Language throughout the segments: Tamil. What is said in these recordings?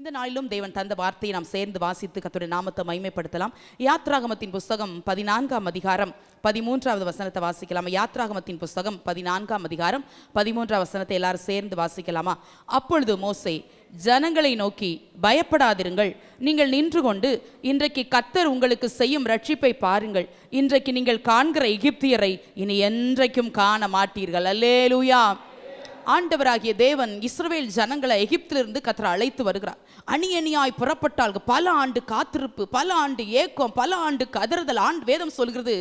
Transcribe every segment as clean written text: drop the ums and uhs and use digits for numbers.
இந்த நாளிலும் தேவன் தந்த வார்த்தையை நாம் சேர்ந்து வாசித்து கர்த்தருடைய நாமத்தை மகிமைப்படுத்தலாம். யாத்ராகமத்தின் புஸ்தகம் 14ஆம் அதிகாரம் 13வது வசனத்தை வாசிக்கலாம். யாத்ராகமத்தின் புஸ்தகம் 14ஆம் அதிகாரம் 13வது வசனத்தை எல்லாரும் சேர்ந்து வாசிக்கலாமா? அப்பொழுது மோசே ஜனங்களை நோக்கி, பயப்படாதிருங்கள், நீங்கள் நின்று கொண்டு இன்றைக்கு கர்த்தர் உங்களுக்கு செய்யும் ரட்சிப்பை பாருங்கள். இன்றைக்கு நீங்கள் காண்கிற எகிப்தியரை இனி என்றைக்கும் காண மாட்டீர்கள். அல்லேலூயா. ஆண்டவராகிய தேவன் இஸ்ரவேல் ஜனங்களை எகிப்திலிருந்து கர்த்தர் அழைத்து வருகிறார். அணி அணியாய் புறப்பட்டார்கள். பல ஆண்டு காத்திருப்பு, பல ஆண்டு ஏக்கம், பல ஆண்டு கதறுதல். வேதம் சொல்கிறது,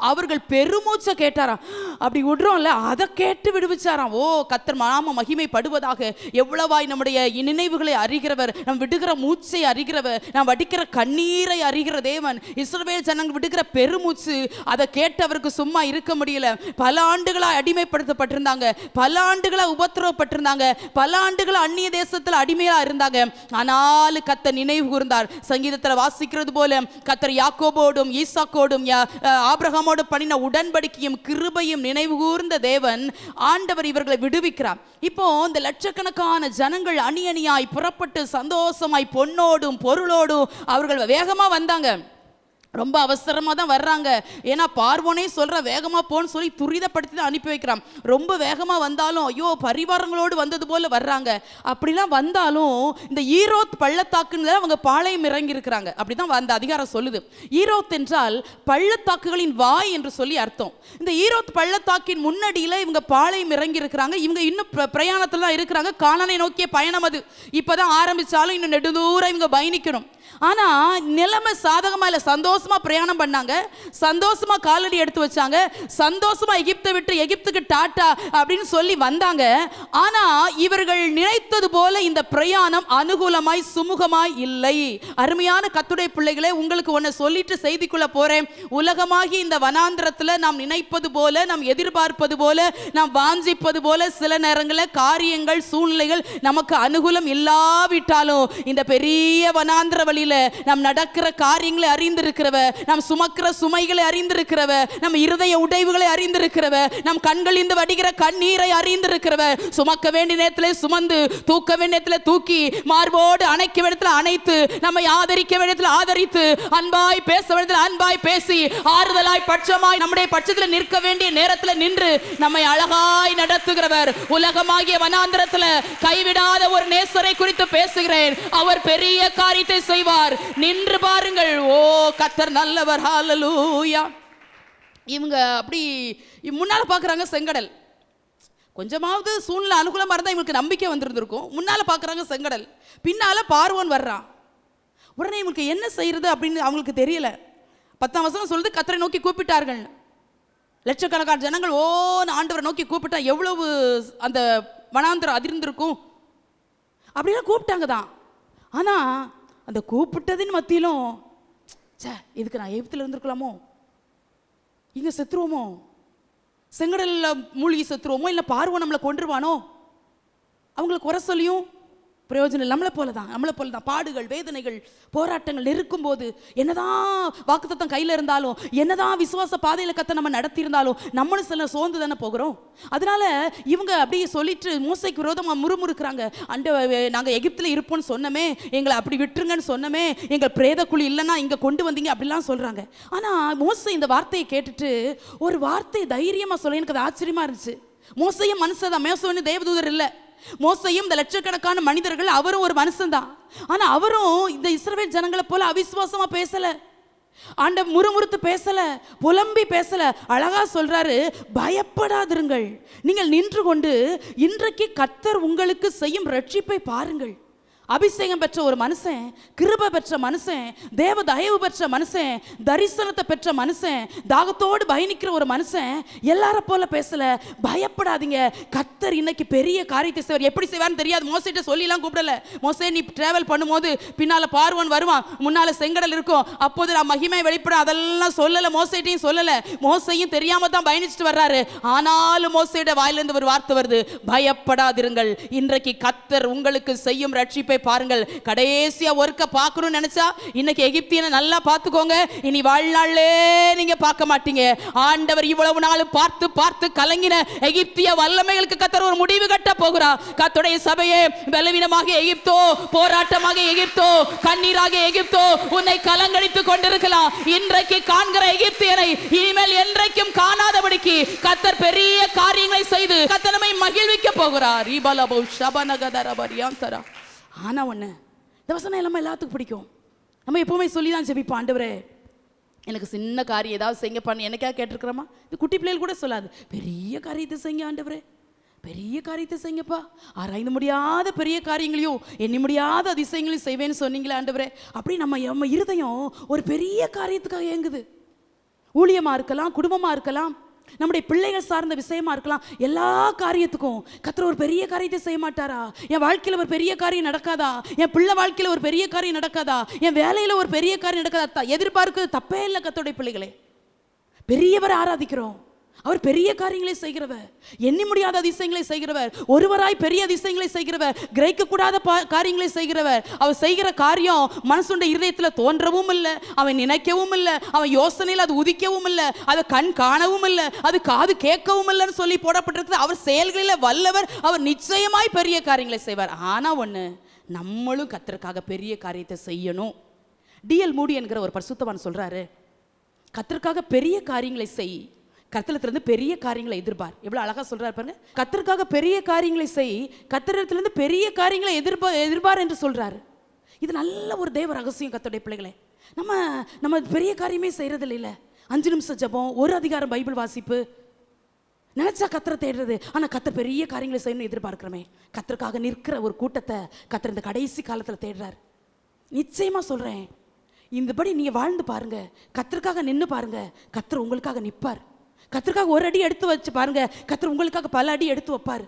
அவர்கள் பெருமூச்சை கேட்டாராம். அப்படி விடுறோம்ல, அதை கேட்டு விடுவிச்சாராம். ஓ, கர்த்தர் நாம மகிமைப்படுவதாக. எவ்வளவாய் நம்முடைய நினைவுகளை அறிகிறவர், நம் விடுகிற மூச்சை அறிகிறவர், நாம் வடிக்கிற கண்ணீரை அறிகிற தேவன். இஸ்ரவேல் ஜனங்கள் விடுகிற பெருமூச்சு, அதை கேட்டு அவருக்கு சும்மா இருக்க முடியல. பல ஆண்டுகளாய் அடிமைப்படுத்தப்பட்டிருந்தாங்க, பல ஆண்டுகளா உபத்திரவப்பட்டிருந்தாங்க, பல ஆண்டுகள் அந்நிய தேசத்தில் அடிமையா இருந்தாங்க. ஆனாலும் கர்த்தர் நினைவு கூர்ந்தார். சங்கீதத்தில் வாசிக்கிறது போல கர்த்தர் யாக்கோபோடும் ஈசாக்கோடும் ஆபிரகாமோடு பண்ணின உடன்படிக்கையும் கிருபையும் நினைவு கூர்ந்த தேவன். ஆண்டவர் இவர்களை விடுவிக்கிறார். இப்போ இந்த லட்சக்கணக்கான ஜனங்கள் அணி அணியாய் புறப்பட்டு சந்தோஷமாய் பொன்னோடும் பொருளோடும் அவர்கள் வேகமா வந்தாங்க. ரொம்ப அவசரமாக தான் வர்றாங்க. ஏன்னா பார்வோனே சொல்கிற வேகமாக போன்னு சொல்லி துரிதப்படுத்தி தான் அனுப்பி வைக்கிறான். ரொம்ப வேகமாக வந்தாலும் ஐயோ பரிவாரங்களோடு வந்தது போல் வர்றாங்க. அப்படிலாம் வந்தாலும் இந்த ஈரோத் பள்ளத்தாக்குன்னு அவங்க பாளையம் இறங்கி இருக்கிறாங்க. அப்படி தான் அந்த அதிகாரம் சொல்லுது. ஈரோத் என்றால் பள்ளத்தாக்குகளின் வாய் என்று சொல்லி அர்த்தம். இந்த ஈரோத் பள்ளத்தாக்கின் முன்னடியில் இவங்க பாளையம் இறங்கி இருக்கிறாங்க. இவங்க இன்னும் பிரயாணத்தில் தான் இருக்கிறாங்க. கானானை நோக்கிய பயணம் அது இப்போ தான் ஆரம்பித்தாலும் இன்னும் நெடுதூரம் இவங்க பயணிக்கணும். ஆனால் நிலைமை சாதகமாக இல்லை. சந்தோஷமாக பிரயாணம் பண்ணாங்க, சந்தோஷமாக காலடி எடுத்து வச்சாங்க, சந்தோஷமாக எகிப்தை விட்டு எகிப்துக்கு டாட்டா அப்படின்னு சொல்லி வந்தாங்க. ஆனால் இவர்கள் நினைத்தது போல இந்த பிரயாணம் அனுகூலமாய் சுமூகமாய் இல்லை. அருமையான கர்த்தருடைய பிள்ளைகளே, உங்களுக்கு ஒன்று சொல்லிட்டு செய்திக்குள்ள போகிறேன். உலகமாகி இந்த வனாந்திரத்தில் நாம் நினைப்பது போல, நாம் எதிர்பார்ப்பது போல, நாம் வாஞ்சிப்பது போல சில நேரங்களில் காரியங்கள் சூழ்நிலைகள் நமக்கு அனுகூலம் இல்லாவிட்டாலும் இந்த பெரிய வனாந்திர வழியில் நாம் நடக்கிற காரியங்களை அறிந்திருக்கிறவ, நாம் சுமக்கிற சுமைகளை அறிந்திருக்கிறவ, நம் இருதய உடைவுகளை அறிந்திருக்கிறவ, நம் கண்களில் வடிகிற கண்ணீரை அறிந்திருக்கிறவ, சுமக்க வேண்டிய நேரத்தில் சுமந்து, தூக்க வேண்டிய நேரத்தில் தூக்கி, மார்போடு அணைக்க வேண்டியத்தில் அணைத்து, நம்மை ஆதரிக்க வேண்டியத்தில் ஆதரித்து, அன்பாய் பேச வேண்டியத்தில் அன்பாய் பேசி, ஆறுதலாய் பட்சமாய் நம்முடைய பட்சத்தில் நிற்க வேண்டிய நேரத்தில் நின்று நம்மை அழகாய் நடத்துகிறவர். உலகமாகிய வனாந்திரத்தில் கைவிடாத ஒரு நேசரை குறித்து பேசுகிறேன். அவர் பெரிய காரியத்தை செய்வார். நின்று பாருங்கள். ஓ, கர்த்தர் நல்லவர். ஹல்லேலூயா. இவங்க அப்படி முன்னால பார்க்குறாங்க செங்கடல். கொஞ்சமாவது சூழ்நிலை அனுகூலமாக இருந்தால் இவங்களுக்கு நம்பிக்கை வந்துருந்துருக்கும். முன்னால் பார்க்குறாங்க செங்கடல், பின்னால் பார்வோன் வர்றான். உடனே இவங்களுக்கு என்ன செய்யறது அப்படின்னு அவங்களுக்கு தெரியல. 10ஆம் வசனம் சொல்லுது, கர்த்தரை நோக்கி கூப்பிட்டார்கள். லட்சக்கணக்கான ஜனங்கள் ஓன்னு ஆண்டவரை நோக்கி கூப்பிட்டா எவ்வளவு அந்த வனாந்திரம் அதிர்ந்திருக்கும். அப்படிலாம் கூப்பிட்டாங்க தான். ஆனால் அந்த கூப்பிட்டதின் மத்தியிலும் இதுக்கு நான் எகிப்தில் இருந்திருக்கலாமோ, இங்கே செத்துருவோமோ, செங்கடலில் மூழ்கி செத்துருவோமோ, இல்லை பார்வோன் நம்மளை கொன்றுவானோ, அவங்களுக்கு குறை சொல்லியும் பிரயோஜனம் இல்லை. நம்மளை போல தான் பாடுகள், வேதனைகள், போராட்டங்கள் நெருக்கும் போது என்னதான் வாக்குத்தத்தம் கையில் இருந்தாலும், என்னதான் விசுவாச பாதையில் கத்த நம்ம நடத்தியிருந்தாலும் நம்மளும் சில சோர்ந்து தானே போகிறோம். அதனால இவங்க அப்படியே சொல்லிட்டு மோசைக்கு விரோதமாக முறுமுறுக்கிறாங்க. நாங்கள் எகிப்தில் இருப்போம்னு சொன்னமே, எங்களை அப்படி விட்டுருங்கன்னு சொன்னமே, எங்கள் பிரேத குழி இல்லைன்னா இங்கே கொண்டு வந்தீங்க அப்படிலாம் சொல்கிறாங்க. ஆனால் மோசை இந்த வார்த்தையை கேட்டுட்டு ஒரு வார்த்தை தைரியமாக சொல்ல எனக்கு அது ஆச்சரியமாக இருந்துச்சு. மோசையும் மனுஷன் தான், மோசைன்னு தேவதூதர் இல்லை. மோசையும் இந்த லட்சக்கணக்கான மனிதர்கள், அவரும் ஒரு மனுஷன் தான். ஆனா அவரும் இந்த இஸ்ரவேல் ஜனங்களை போல அவிசுவாசமா பேசல, ஆண்டவர் முறுமுறுத்து பேசல, புலம்பி பேசல. அழகா சொல்றாரு, பயப்படாதிருங்கள், நீங்கள் நின்று கொண்டு இன்றைக்கு கர்த்தர் உங்களுக்கு செய்யும் ரட்சிப்பை பாருங்கள். அபிஷேகம் பெற்ற ஒரு மனுஷன், கிருபை பெற்ற மனுஷன், தேவ தயவு பெற்ற மனுஷன், தரிசனத்தை பெற்ற மனுஷன், தாகத்தோடு பயணிக்கிற ஒரு மனுஷன் எல்லார போல பேசல. பயப்படாதீங்க, கர்த்தர் இன்னைக்கு பெரிய காரியத்தை செய்வார். எப்படி செய்வார்னு தெரியாது. மோசைட்ட சொல்லிலாம் கூப்பிடல. மோசே, நீ டிராவல் பண்ணும்போது பின்னால பார்வோன் வருவான், முன்னால செங்கடல் இருக்கும், அப்போது நான் மகிமை வெளிப்படும், அதெல்லாம் சொல்லல. மோசைட்டையும் சொல்லல. மோசையும் தெரியாம தான் பயணிச்சுட்டு வர்றாரு. ஆனாலும் மோசையோட வாயிலிருந்து ஒரு வார்த்தை வருது, பயப்படாதிருங்கள், இன்றைக்கு கர்த்தர் உங்களுக்கு செய்யும் ரட்சிப்பை பாருங்கள், கடைசியா ஒர்க்க பார்க்கணும்னு நினைச்சா இன்னைக்கு எகிப்தியனை நல்லா பார்த்துக்கோங்க, இனி வாழ்நாளே நீங்க பார்க்க மாட்டீங்க. ஆண்டவர் இவ்வளவு நாள் பார்த்து பார்த்து கலங்கின எகிப்திய வல்லமைகளுக்கு கர்த்தர் ஒரு முடிவு கட்ட போகிறார். கர்த்தருடைய சபையே, பலவீனமாக எகிப்தோ, போராட்டமாக எகிப்தோ, கண்ணீராக எகிப்தோ உன்னை கலங்கடித்துக் கொண்டிருக்கலாம். இன்றைக்கு காண்கிற எகிப்தியனை இனிமேல் என்றைக்கும் காணாதபடிக்கு கர்த்தர் பெரிய காரியங்களை செய்து கர்த்தர் நம்மை மகிழ்விக்க போகிறார். ஆனா ஒண்ணு, இந்த வசனம் எல்லாம் எல்லாத்துக்கும் பிடிக்கும். நம்ம எப்பவுமே சொல்லி தான் ஜெபிப்போம், ஆண்டவரே எனக்கு சின்ன காரியம் ஏதாவது செய்ய பண்ணி என்னைக்கா கேட்டிருக்கிறோமா? இந்த குட்டி பிள்ளைகள் கூட சொல்லாது, பெரிய காரியத்தை செய்ய ஆண்டவரே, பெரிய காரியத்தை செய்யப்பா, ஆராய்ந்து முடியாத பெரிய காரியங்களையும் எண்ணி முடியாத அதிசயங்களையும் செய்வேன்னு சொன்னீங்களே ஆண்டவரே. அப்படி நம்ம இருதயம் ஒரு பெரிய காரியத்துக்காக ஏங்குது. ஊழியமா இருக்கலாம், குடும்பமா இருக்கலாம், நம்முடைய பிள்ளைகள் சார்ந்த விஷயமா இருக்கலாம். எல்லா காரியத்துக்கும் கர்த்தர் ஒரு பெரிய காரியத்தை செய்ய மாட்டாரா? என் வாழ்க்கையில் ஒரு பெரிய காரியம் நடக்காதா? என் பிள்ளை வாழ்க்கையில் ஒரு பெரிய காரியம் நடக்காதா? என் வேலையில் ஒரு பெரிய காரியம் நடக்காதா? எதிர்பார்க்கிறது தப்பே இல்லை. கர்த்தருடைய பிள்ளைகளே, பெரியவரை ஆராதிக்கிறோம். அவர் பெரிய காரியங்களை செய்கிறவர், எண்ணி முடியாத அதிசயங்களை செய்கிறவர், ஒருவராய் பெரிய அதிசயங்களை செய்கிறவர், கிரகிக்க கூடாத காரியங்களை செய்கிறவர். அவர் செய்கிற காரியம் மனசுடைய இருதயத்தில் தோன்றவும் இல்லை, அவன் நினைக்கவும் இல்லை, அவன் யோசனையில் அது உதிக்கவும் இல்லை, அது கண் காணவும் இல்லை, அது காது கேட்கவும் இல்லைன்னு சொல்லி போடப்பட்டிருக்கிறது. அவர் செயல்களில் வல்லவர், அவர் நிச்சயமாய் பெரிய காரியங்களை செய்வார். ஆனா ஒண்ணு, நம்மளும் கர்த்தருக்காக பெரிய காரியத்தை செய்யணும். D.L. மூடி என்கிற ஒரு பரிசுத்தவான் சொல்றாரு, கர்த்தருக்காக பெரிய காரியங்களை செய், கர்த்தரிடத்திலிருந்து பெரிய காரியங்களை எதிர்பார். எவ்வளவு அழகா சொல்றாரு பாருங்க. கர்த்தருக்காக பெரிய காரியங்களை செய், கர்த்தரிடத்திலிருந்து பெரிய காரியங்களை எதிர்பார் என்று சொல்றாரு. இது நல்ல ஒரு தேவ ரகசியம். கர்த்தருடைய பிள்ளைகளே, நம்ம பெரிய காரியமே செய்யறது இல்லை. 5 நிமிஷம் ஜெபம், ஒரு அதிகாரம் பைபிள் வாசிப்பு, நினைச்சா கர்த்தரை தேடுறது. ஆனா கர்த்தர் பெரிய காரியங்களை செய்யணும்னு எதிர்பார்க்கிறோமே. கர்த்தருக்காக நிற்கிற ஒரு கூட்டத்தை கர்த்தர் இந்த கடைசி காலத்துல தேடுறார். நிச்சயமா சொல்றேன், இந்தபடி நீங்க வாழ்ந்து பாருங்க, கர்த்தருக்காக நின்று பாருங்க, கர்த்தர் உங்களுக்காக நிற்பார். கர்த்தருக்காக ஒரு அடி எடுத்து வச்சு பாருங்க, கர்த்தர் உங்களுக்காக பல அடி எடுத்து வைப்பார்.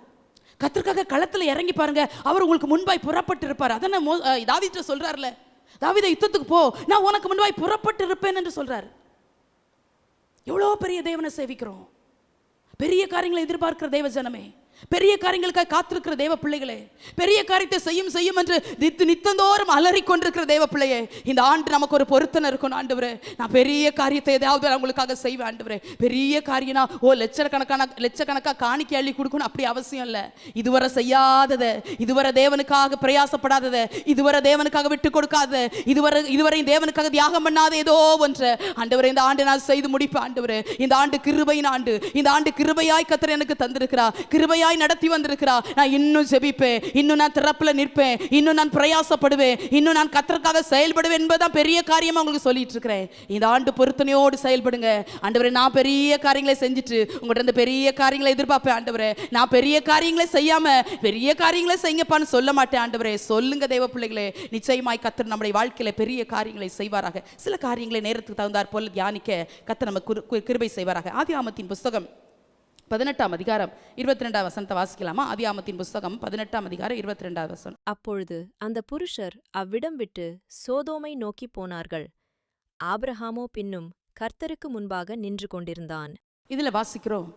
கர்த்தருக்காக களத்துல இறங்கி பாருங்க, அவர் உங்களுக்கு முன்பாய் புறப்பட்டு இருப்பார். அதான் தாவீது சொல்றாருல, தாவீதை யுத்தத்துக்கு போ, நான் உனக்கு முன்பாய் புறப்பட்டு இருப்பேன் என்று சொல்றாரு. எவ்வளவு பெரிய தேவனை சேவிக்கிறோம், பெரிய காரியங்களை எதிர்பார்க்கிற தேவ ஜனமே, பெரிய காரியங்களுக்காக காத்திருக்கிற தேவ பிள்ளைகளே, பெரிய காரியத்தை செய்யும் என்று நித்தந்தோறும் அலறி கொண்டிருக்கிற தேவ பிள்ளையே, இந்த ஆண்டு நமக்கு ஒரு பொருத்தனை இருக்கணும். ஆண்டவரே, நான் பெரிய காரியத்தை ஏதாவது உங்களுக்காக செய்வேன் ஆண்டவரே. பெரிய காரியம்னா லட்சக்கணக்காக காணிக்கை அள்ளி கொடுக்கணும் அப்படி அவசியம் இல்லை. இதுவரை செய்யாததை, இதுவரை தேவனுக்காக பிரயாசப்படாததை, இதுவரை தேவனுக்காக விட்டு கொடுக்காத, இதுவரை தேவனுக்காக தியாகம் பண்ணாத ஏதோ ஒன்று ஆண்டவரே இந்த ஆண்டு நான் செய்து முடிப்பேன் ஆண்டவரே. இந்த ஆண்டு கிருபையின் ஆண்டு, இந்த ஆண்டு கிருபையாய் கர்த்தர் எனக்கு தந்திருக்கிறார், கிருபையாய் நடத்தி வந்திருக்கிறார். நான் இன்னும் ஜெபிப்பேன், இன்னும் நான் திறப்புல நிற்பேன், இன்னும் நான் பிரயாசப்படுவேன், இன்னும் நான் கர்த்தருக்காக செயல்படுவேன் என்பதுதான் பெரிய காரியமா உங்களுக்கு சொல்லிட்டு இருக்கிறேன். இந்த ஆண்டு பொருத்தனையோடு செயல்படுங்க. ஆண்டவரே, நான் பெரிய காரியங்களை செஞ்சுட்டு உங்கள்கிட்ட இந்த பெரிய காரியங்களை எதிர்பார்ப்பேன் ஆண்டவரே. நான் பெரிய காரியங்களை செய்யாம பெரிய காரியங்களை செய்யப்பான்னு சொல்ல மாட்டேன் ஆண்டவரே. சொல்லுங்க தேவ பிள்ளைகளே, நிச்சயமாய் கர்த்தர் நம்முடைய வாழ்க்கையில பெரிய காரியங்களை செய்வாராக. சில காரியங்களை நேரத்துக்கு தகுந்தாற் போல தியானிக்க கர்த்தர் நமக்கு கிருபை செய்வாராக. ஆதியாகமத்தின் புஸ்தகம் 18ஆம் அதிகாரம் 22ஆம் வசனத்தை வாசிக்கலாமா? ஆதியாகமத்தின் புஸ்தகம் 18ஆம் அதிகாரம் 22ஆம் வசனம். அப்பொழுது அந்த புருஷர் அவ்விடம் விட்டு சோதோமை நோக்கி போனார்கள். ஆபிரகாமோ பின்னும் கர்த்தருக்கு முன்பாக நின்று கொண்டிருந்தான். இதுல வாசிக்கிறோம்,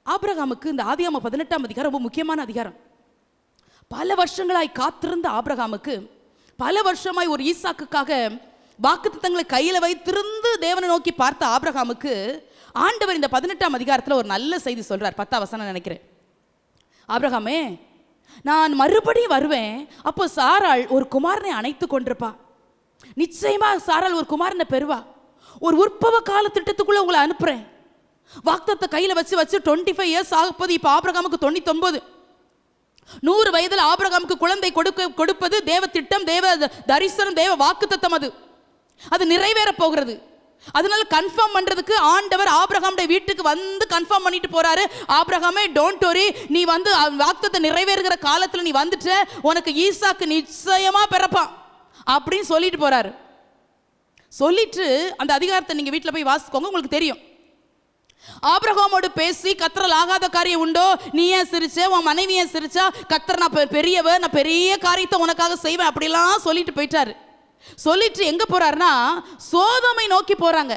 ஆபிரகாமுக்கு இந்த ஆதியாகமம் 18ஆம் அதிகாரம் ரொம்ப முக்கியமான அதிகாரம். பல வருஷங்களாய் காத்திருந்த ஆபிரகாமுக்கு, பல வருஷமாய் ஒரு ஈசாக்குக்காக வாக்குத்தத்தங்களை கையில வைத்திருந்து தேவனை நோக்கி பார்த்த ஆபிரகாமுக்கு ஆண்டவர் இந்த 18ஆம் அதிகாரத்தில் ஒரு நல்ல செய்தி சொல்றார். 10ஆம் வசனம் நினைக்கிறேன். ஆபிரகாமே, நான் மறுபடியும் வருவேன், அப்போ சாராள் ஒரு குமாரனை அணைத்து கொண்டிருப்பா. நிச்சயமா சாராள் ஒரு குமாரனை பெறுவா. ஒரு உற்பவ கால திட்டத்துக்குள்ள உங்களை அனுப்புறேன். வாக்குத்தத்தை கையில வச்சு 25 இயர்ஸ் ஆகும்போது இப்ப ஆபிரகாமுக்கு 99. 100 வயதில் ஆபிரகாமுக்கு குழந்தை கொடுப்பது தேவ திட்டம், தேவ தரிசனம், தேவ வாக்குத்தத்தம். அது நிறைவேற போகிறது. அதனால கன்ஃபார்ம் பண்றதுக்கு ஆண்டவர் ஆபிரகாமுடைய வீட்டுக்கு வந்து கன்ஃபார்ம் பண்ணிட்டு போறாரு. ஆபிரகாமே, டோன்ட் வரி, நீ வந்து வாக்குத்தத்தம் நிறைவேறுகிற காலத்துல நீ வந்துட்ட, உனக்கு ஈசாக்கு நிச்சயமா பிறப்பான் அப்படின்னு சொல்லிட்டு போறாரு. சொல்லிட்டு அந்த அதிகாரத்தை நீங்க வீட்டில் போய் வாசிக்கோங்க, உங்களுக்கு தெரியும். ஆபிரகாமோடு பேசி கர்த்தரால் ஆகாத காரியம் உண்டோ, நீ ஏன் சிரிச்ச, உன் மனைவி ஏன் சிரிச்சா, கர்த்தர் நான் பெரியவர், நான் பெரிய காரியத்தை உனக்காக செய்வேன் அப்படிலாம் சொல்லிட்டு போயிட்டாரு. சொல்லிட்டு எங்க போறாருன்னா சோதோமை நோக்கி போறாங்க.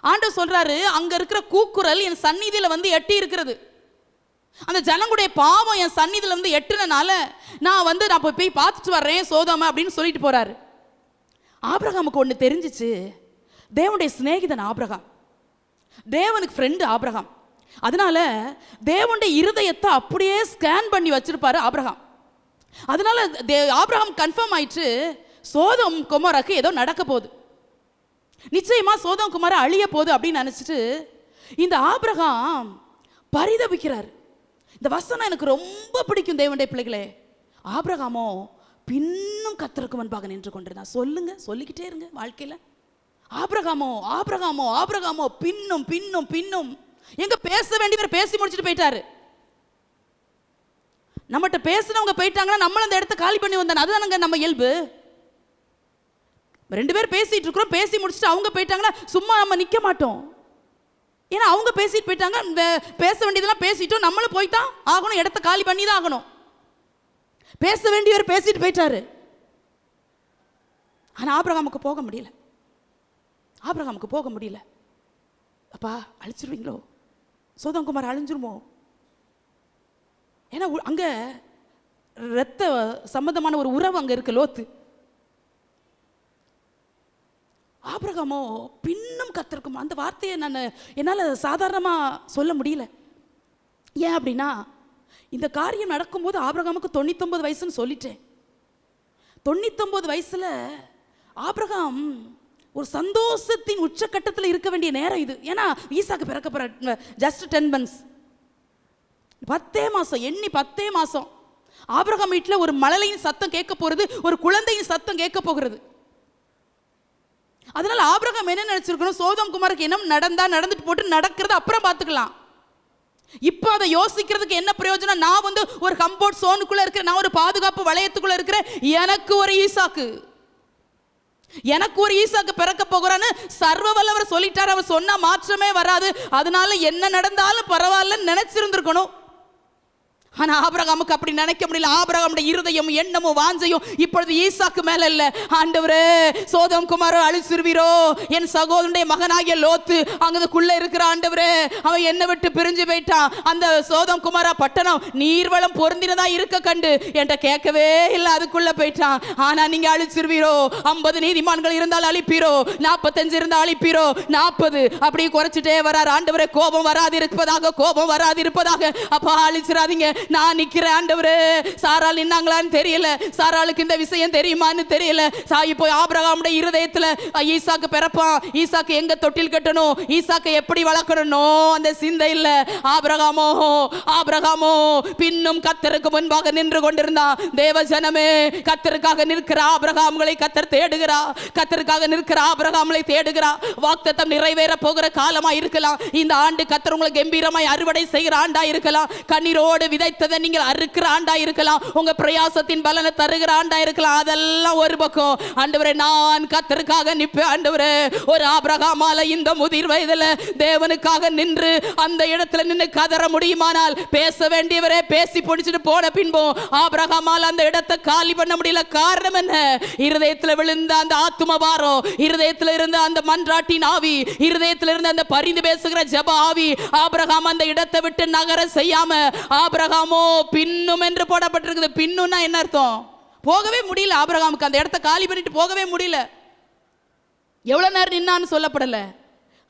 ஆண்டவர் சொல்றாரு, அங்க இருக்கிற கூக்குரல் என் சந்நிதியில வந்து எட்டி இருக்கிறது. அந்த ஜனங்களுடைய பாவம் என் சந்நிதியில இருந்து எட்டுனனால நான் போய் பார்த்துட்டு வர்றேன் சோதோமை அப்படின்னு சொல்லிட்டு போறாரு. ஆபிரகாமுக்கு ஒன்று தெரிஞ்சிச்சு, தேவனுடைய சிநேகிதன் ஆபிரகாம், தேவனுக்கு ஃப்ரெண்டு ஆபிரகாம். அதனால தேவனுடைய இருதயத்தை அப்படியே ஸ்கேன் பண்ணி வச்சிருப்பாரு ஆபிரகாம். அதனால ஆபிரகாம் கன்ஃபார்ம் ஆயிடுச்சு, சோதோம் குமாராக்கு ஏதோ நடக்க போகுது, நிச்சயமா சோதோம் குமாரா அழிய போகுது அப்படின்னு நினைச்சிட்டு இந்த ஆபிரகாம் பரிதபிக்கிறார். இந்த வசனம் எனக்கு ரொம்ப பிடிக்கும் தேவனுடைய பிள்ளைகளே. ஆபிரகாமோ பின்னும் கர்த்தருக்கு முன்பாக நின்று கொண்டிருந்தான். சொல்லுங்க, சொல்லிக்கிட்டே இருங்க வாழ்க்கையில. ஆபிரகாமோ ஆபிரகாமோ ஆபிரகாமோ பின்னும் பின்னும் பின்னும். எங்க பேச வேண்டியவர் பேசி முடிச்சுட்டு போயிட்டாரு. நம்மகிட்ட பேசினவங்க போயிட்டாங்கன்னா நம்மளும் அந்த இடத்த காலி பண்ணி வந்தானே, அதுதானங்க நம்ம இயல்பு. 2 பேர் பேசிட்டு இருக்கிறோம், பேசி முடிச்சுட்டு அவங்க போயிட்டாங்கன்னா சும்மா நம்ம நிற்க மாட்டோம். ஏன்னா அவங்க பேசிட்டு போயிட்டாங்க, பேச வேண்டியதெல்லாம் பேசிட்டோம், நம்மளும் போய்தான் ஆகணும், இடத்த காலி பண்ணி தான் ஆகணும். பேச வேண்டியவர் பேசிட்டு போயிட்டாரு. ஆனால் ஆபிரகாமுக்கு போக முடியல. ஆபிரகாமுக்கு போக முடியல. அப்பா அழிச்சிருவீங்களோ, சோதோம் குமார் அழிஞ்சிருமோ? ஏன்னா அங்க இரத்த சம்பந்தமான ஒரு உறவு அங்க இருக்கு, லோத்து. ஆபிரகாமோ பின்னும் கர்த்தருக்கு, அந்த வார்த்தையை என்னால் சாதாரணமாக சொல்ல முடியல. ஏன் அப்படின்னா இந்த காரியம் நடக்கும்போது ஆபிரகாமுக்கு 99 வயசுன்னு சொல்லிட்டேன். 99 வயசுல ஆபிரகாம் ஒரு சந்தோஷத்தின் உச்சக்கட்டத்தில் இருக்க வேண்டிய நேரம் இது. ஏன்னா ஈசாக்கு பிறக்க போற ஜஸ்ட் 10 months, 10 மாசம், எண்ணி 10 மாசம். ஆபிரகாம் வீட்டில் ஒரு மழலையின் சத்தம் கேட்க போகிறது, ஒரு குழந்தையின் சத்தம் கேட்க போகிறது. அதனால ஆபிரகாம் என்ன நினைச்சிருக்கணும், சோதோம் குமாருக்கு என்ன நடந்துட்டு போட்டு நடக்கிறது அப்புறம் பார்த்துக்கலாம். இப்போ அதை யோசிக்கிறதுக்கு என்ன பிரயோஜனம்? நான் ஒரு கம்போர்ட் சோனுக்குள்ள இருக்கிறேன், நான் ஒரு பாதுகாப்பு வளையத்துக்குள்ள இருக்கிறேன், எனக்கு ஒரு ஈசாக்கு பிறக்க போகிறான்னு சர்வ வல்லவர் சொல்லிட்டார். அவர் சொன்னா மாற்றமே வராது. அதனால என்ன நடந்தாலும் பரவாயில்லன்னு நினைச்சிருந்திருக்கணும். ஆனா ஆபிரகாமுக்கு அப்படி நினைக்க முடியல. ஆபிரகாமுடைய இருதயம் எண்ணமும் வாஞ்சையும் இப்பொழுது ஈசாக்கு மேல இல்ல. ஆண்டவரே, சோதோம் குமாரோ அழிச்சிருவீரோ, என் சகோதரனுடைய மகனாகிய லோத்து அங்கதுக்குள்ள இருக்கிற ஆண்டவரே, அவன் என்ன விட்டு பிரிஞ்சு போயிட்டான். அந்த சோதோம் குமாரா பட்டணம் நீர்வளம் பொருந்தினதா இருக்க கண்டு என்கிட்ட கேட்கவே இல்லை, அதுக்குள்ள போயிட்டான். ஆனா நீங்க அழிச்சிருவீரோ, 50 நீதிமான்கள் இருந்தால் அழிப்பீரோ, 45 இருந்தால் அழிப்பீரோ, 40 அப்படியே குறைச்சிட்டே வரார். ஆண்டவரே, கோபம் வராது இருப்பதாக, அப்பா அழிச்சிடாதீங்க, நான் நிக்கிறேன் ஆண்டவரே. சாராள் நின்னாங்களான்னு தெரியல, சாராளுக்கு இந்த விஷயம் தெரியுமான்னு தெரியல. இப்போ ஆபிரகாமுடைய இருதயத்துல ஈசாக்கு பிறப்பான், ஈசாக்கு எங்க தொட்டில் கட்டணும், ஈசாக்கு எப்படி வளர்க்கணும் அந்த சிந்தை இல்ல. ஆபிரகாமோ பின்னும் கர்த்தருக்கு முன்பாக நின்று கொண்டிருந்தான். தேவ ஜனமே, கர்த்தருக்காக நிற்கிற ஆபிரகாம்களை கர்த்தர் தேடுகிறார். கர்த்தருக்காக நிற்கிற ஆபிரகாம்களை தேடுகிறார். வாக்குத்தத்தம் நிறைவேற போகிற காலமா இருக்கலாம். இந்த ஆண்டு கர்த்தர் உங்களை கம்பீரமாய் அறுவடை செய்கிற ஆண்டா இருக்கலாம். கண்ணீரோடு விதைத்ததை நீங்கள் அறுக்கிற ஆண்டா இருக்கலாம். உங்க பிரயாசத்தின் பலனை தருகிற ஆண்டா இருக்கலாம். அதெல்லாம் ஒரு பக்கம். ஆண்டவரே, நான் கர்த்தருக்காக நிற்பேன். ஆண்டவரே, ஒரு ஆபிரகாமால இந்த முதிர் வயதுல தேவனுக்காக நின்று அந்த இடத்துல நின்று கதற முடியுமானால், பேச வேண்டியவரே பேசி பிடிச்சிட்டு போன பின்பும் ஆபிரகாமால அந்த இடத்தை காலி பண்ண முடியல. காரணம் என்ன? இருதயத்தில் விழுந்த அந்த ஆத்தும பாரம், இருதயத்தில் இருந்த அந்த மன்றாட்டின் ஆவி, இருதயத்தில் இருந்த அந்த பரிந்து பேசுகிற ஜெப ஆவி ஆபிரகாம் அந்த இடத்தை விட்டு நகர செய்யாம ஆபிரகாமோ பின்னும் என்று போடப்பட்டிருக்குது. பின்னும்னா என்ன அர்த்தம்? போகவே முடியல. ஆபிரகாமுக்கு அந்த இடத்தை காலி பண்ணிட்டு போகவே முடியல. எவ்வளவு நேரம் நின்னான்னு சொல்லப்படல.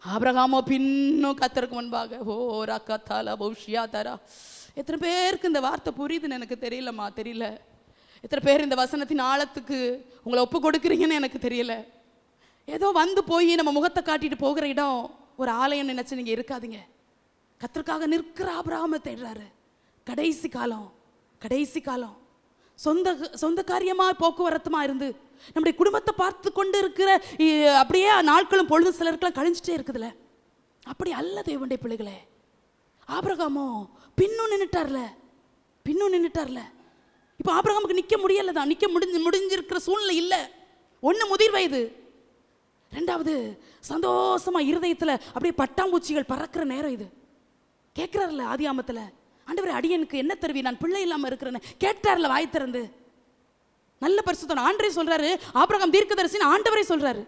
ஆபிரகாமோ பின்னும் கர்த்தருக்கு முன்பாக. ஓ ரக்கத்தால பௌஷியா தரா. எத்தனை பேருக்கு இந்த வார்த்தை புரியுதுன்னு எனக்கு தெரியல. எத்தனை பேர் இந்த வசனத்தின் ஆழத்துக்கு உங்களை ஒப்பு கொடுக்குறீங்கன்னு எனக்கு தெரியல. ஏதோ போய் நம்ம முகத்தை காட்டிட்டு போகிற இடம் ஒரு ஆலயம் நினைச்சு நீங்க இருக்காதீங்க. கர்த்தருக்காக நிற்கிற ஆபிரகாமை தேடுறாரு. கடைசி காலம் சொந்த காரியமா போக்குவரத்துமா இருந்து நம்முடைய குடும்பத்தை பார்த்து கொண்டு இருக்கிற அப்படியே நாட்களும் பொழுது சிலருக்கெல்லாம் கழிஞ்சிட்டே இருக்குதுல்ல. அப்படி அல்ல தேவனுடைய பிள்ளைகளே. ஆபிரகாமோ பின்னும் நின்னுட்டார்ல. இப்போ ஆபிரகாமுக்கு நிற்க முடியலதான், முடிஞ்சிருக்கிற சூழ்நிலை இல்லை. 1 முதிர் வயது, 2வது சந்தோஷமா இருதயத்துல அப்படியே பட்டாம்பூச்சிகள் பறக்கிற நேரம் இது. கேட்கிறார்ல ஆதியாமத்துல, ஆண்டவரே அடியனுக்கு என்ன தருவி, நான் பிள்ளை இல்லாம இருக்கிறேன்னு கேட்டார்ல வாய் திறந்து. நல்ல பரிசுத்தம் ஆண்டவரே சொல்றாரு, ஆபிரகாம் தீர்க்கதரிசின்னு ஆண்டவரே சொல்றாரு.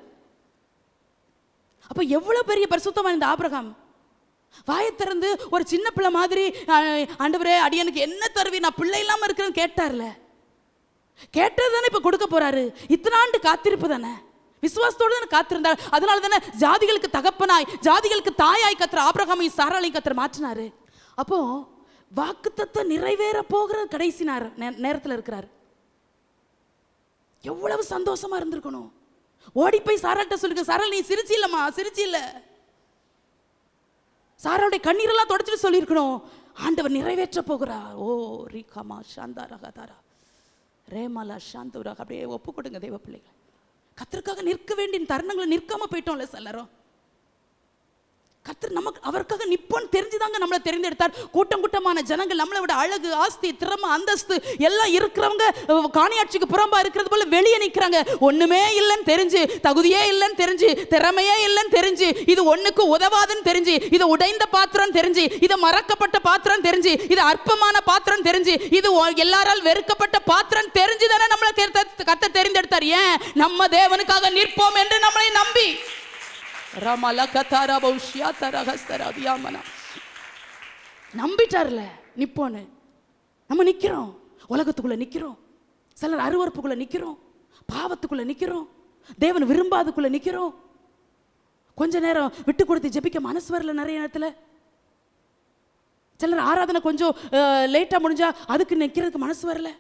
அப்ப எவ்வளவு பெரிய பரிசுத்தமா இந்த ஆபிரகாம். வாயை திறந்து ஒரு சின்ன பிள்ளை மாதிரி ஆண்டவரே அடியனுக்கு என்ன தருவி, நான் பிள்ளை இல்லாமல் இருக்கிறேன்னு கேட்டார்ல. கேட்டது தானே இப்போ கொடுக்க போறாரு. இத்தனை ஆண்டு காத்திருப்பு தானே, விசுவாசத்தோடு தானே காத்திருந்தார். அதனால தானே ஜாதிகளுக்கு தகப்பனாய் ஜாதிகளுக்கு தாயாய் கர்த்தர் ஆபிரகாமையும் சாராளையும் கர்த்தர் மாற்றினாரு. அப்போ வாக்குத்தத்தம் நிறைவேற போகிற கடைசி நேரத்தில் இருக்கிறார். எவ்வளவு சந்தோஷமா இருந்திருக்கணும். ஓடி போய் சாராட்ட சொல்லுங்க, சாராள் நீ சிரிச்சி இல்லம்மா, சிரிச்சி இல்லை. சாராளுடைய கண்ணீரெல்லாம் தொடச்சிட்டு சொல்லியிருக்கணும், ஆண்டவர் நிறைவேற்ற போகிறார். ஓ ரீகாமா சாந்தா ரகதாரா ரேமலா சாந்தூரா. அப்படியே ஒப்பு கொடுங்க தெய்வ பிள்ளைகள். கர்த்தருக்காக நிற்க வேண்டிய தருணங்களை நிற்காம போயிட்டோம்ல சிலரும். கர்த்தர் நமக்கு அவருக்காக நிப்போன்னு தெரிஞ்சுதாங்க நம்மளை தெரிந்தெடுத்தார். கூட்டம் கூட்டமான ஜனங்கள், நம்மளை விட அழகு, ஆஸ்தி, திறமை, அந்தஸ்து எல்லாம் இருக்கிறவங்க காணியாட்சிக்கு புறம்பா இருக்கிறது போல வெளியே நிற்கிறாங்க. ஒண்ணுமே இல்லைன்னு தெரிஞ்சு, தகுதியே இல்லைன்னு தெரிஞ்சு, திறமையே இல்லைன்னு தெரிஞ்சு, இது ஒண்ணுக்கு உதவாதுன்னு தெரிஞ்சு, இது உடைந்த பாத்திரம் தெரிஞ்சு, இது மறக்கப்பட்ட பாத்திரம் தெரிஞ்சு, இது அற்பமான பாத்திரம் தெரிஞ்சு, இது எல்லாரால் வெறுக்கப்பட்ட பாத்திரம் தெரிஞ்சு தானே நம்மளை கர்த்தர் தெரிந்தெடுத்தார். ஏன்? நம்ம தேவனுக்காக நிற்போம் என்று நம்மளை நம்பி. நம்பிட்டார்ல நிப்போன்னு. நம்ம நிக்கிறோம், உலகத்துக்குள்ள நிக்கிறோம், சிலர் அருவருப்புக்குள்ள நிக்கிறோம், பாவத்துக்குள்ள நிக்கிறோம், தேவன் விரும்பாதுக்குள்ள நிக்கிறோம். கொஞ்ச நேரம் விட்டு கொடுத்து ஜெபிக்க மனசு வரல. நிறைய நேரத்துல சிலர் ஆராதனை கொஞ்சம் லேட்டா முடிஞ்சா அதுக்கு நிக்கிறதுக்கு மனசு வரல.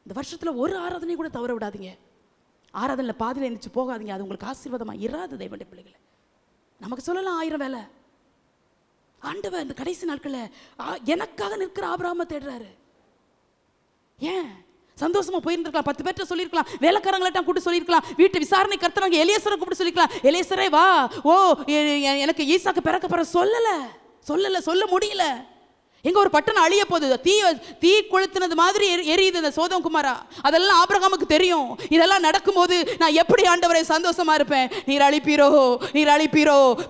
இந்த வருஷத்துல ஒரு ஆராதனை கூட தவற விடாதீங்க. ஆராதனையில் பாதியில் எழுந்திரிச்சு போகாதீங்க. அது உங்களுக்கு ஆசீர்வாதமாக இராது. தெய்வனுடைய பிள்ளைகளை நமக்கு சொல்லலாம் 1000 வேலை. ஆண்டவர் இந்த கடைசி நாட்களில் எனக்காக நிற்கிற ஆபிரகாமை தேடுறாரு. ஏன்? சந்தோஷமா போயிருந்திருக்கலாம், 10 பேர்ட்ட சொல்லியிருக்கலாம், வேலைக்காரங்கள்ட்ட கூப்பிட்டு சொல்லியிருக்கலாம், வீட்டு விசாரணை கர்த்தனாங்க எலியேசரை கூப்பிட்டு சொல்லியிருக்கலாம், எலியேசரே வா, ஓ எனக்கு ஈசாக்கு பிறக்க போற சொல்ல முடியல. எங்க ஒரு பட்டணம் அழிய போகுது, தீ கொளுத்தினது மாதிரி எரியுது இந்த சோதம் குமாரா. அதெல்லாம் ஆபிரகாமுக்கு தெரியும். இதெல்லாம் நடக்கும்போது நான் எப்படி ஆண்டவரை சந்தோஷமா இருப்பேன்? நீர் அழிப்பீரோ.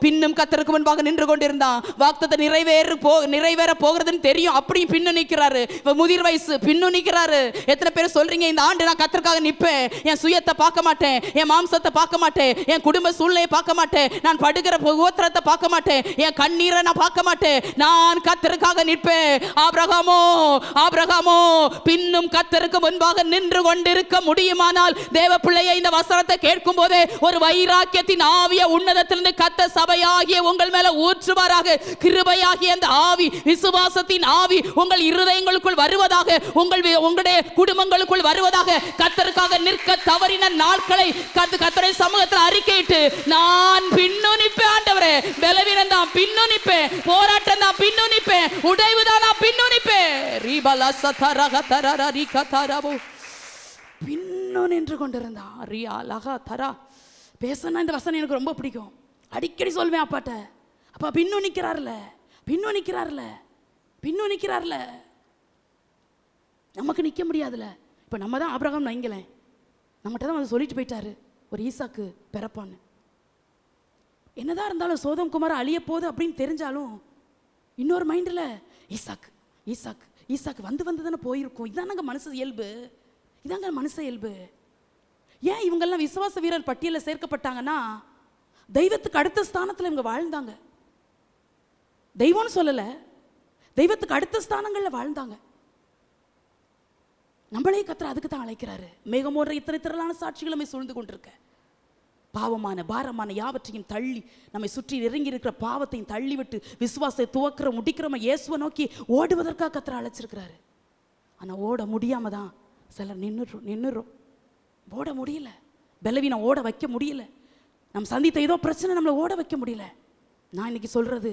பின்னும் கர்த்தருக்கு முன்பாக நின்று கொண்டிருந்தான். வாக்குத்தத்தை நிறைவேற போகிறதுன்னு தெரியும், அப்படியும் பின்னு நிற்கிறாரு. முதிர் வயசு பின்னு நிற்கிறாரு. எத்தனை பேர் சொல்றீங்க இந்த ஆண்டு நான் கர்த்தருக்காக நிற்பேன், என் சுயத்தை பார்க்க மாட்டேன், என் மாம்சத்தை பார்க்க மாட்டேன், என் குடும்ப சூழ்நிலையை பார்க்க மாட்டேன், நான் படுகிற கோத்திரத்தை பார்க்க மாட்டேன், என் கண்ணீரை நான் பார்க்க மாட்டேன், நான் கர்த்தருக்காக நிற்பேன். ஆபிரகாமோ பின்னும் கர்த்தருக்கு முன்பாக நின்று கொண்டிருக்க முடியுமானால், தேவ பிள்ளையை இந்த வசனத்தை கேட்கும் போதே ஒரு வைராக்கியத்தின் ஆவிய உன்னதத்திலிருந்து கர்த்தர் சபையாகிய உங்கள் மேல ஊற்றுவாராக. கிருபையாகிய அந்த ஆவி, விசுவாசத்தின் ஆவி உங்கள் இருதயங்களுக்குள் வருவதாக, உங்களுடைய குடும்பங்களுக்குள் வருவதாக. கர்த்தருக்காக நிற்க தவறின நாட்களை கர்த்தருடைய சமூகத்தில் அறிக்கையிட்டு, நான் பின்னு நிற்பேன் ஆண்டவரே, பலவீனம் தான் பின்னு நிற்பேன், போராட்டம் தான் பின்னு நிற்பேன், உடைவு பின்னு நின்று கொண்டிருந்தான். பேசனா இந்த வசனம் எனக்கு ரொம்ப பிடிக்கும். அடிக்கடி சொல்வேன் அப்பாட்ட, அப்பா பின்னு நிக்கிறார்ல. நமக்கு நிக்க முடியாதுல. இப்ப நம்ம தான் ஆபிரகாம் வைங்களேன், நம்மகிட்ட தான் வந்து சொல்லிட்டு போயிட்டாரு ஒரு ஈசாக்கு பிறப்பான்னு. என்னதான் இருந்தாலும் சோதம் குமார அழிய போகுது அப்படின்னு தெரிஞ்சாலும் இன்னொரு மைண்டில் ஈசாக்கு வந்து தானே போயிருக்கும். இதானங்க மனுஷ இயல்பு. ஏன் இவங்கெல்லாம் விசுவாச வீரர் பட்டியலில் சேர்க்கப்பட்டாங்கன்னா, தெய்வத்துக்கு அடுத்த ஸ்தானத்தில் இவங்க வாழ்ந்தாங்க. தெய்வம்னு சொல்லலை, தெய்வத்துக்கு அடுத்த ஸ்தானங்களில் வாழ்ந்தாங்க. நம்மளே கர்த்தர் அதுக்கு தான் அழைக்கிறாரு. மேகமோன்ற இத்தனை திரளான சாட்சிகள் நம்மை சூழ்ந்து கொண்டிருக்க, பாவமான பாரமான யாவற்றையும் தள்ளி, நம்மை சுற்றி நெருங்கி இருக்கிற பாவத்தையும் தள்ளி விட்டு விசுவாசத்தை துவக்கிற முடிக்கிறோம இயேசுவை நோக்கி ஓடுவதற்காக கர்த்தர் அழைச்சிருக்கிறாரு. ஆனால் ஓட முடியாம தான் சிலர் நின்னுறோம். ஓட முடியல, பலவீனம் ஓட வைக்க முடியல, நம்ம சந்தித்த ஏதோ பிரச்சனை நம்மளை ஓட வைக்க முடியல. நான் இன்னைக்கு சொல்றது,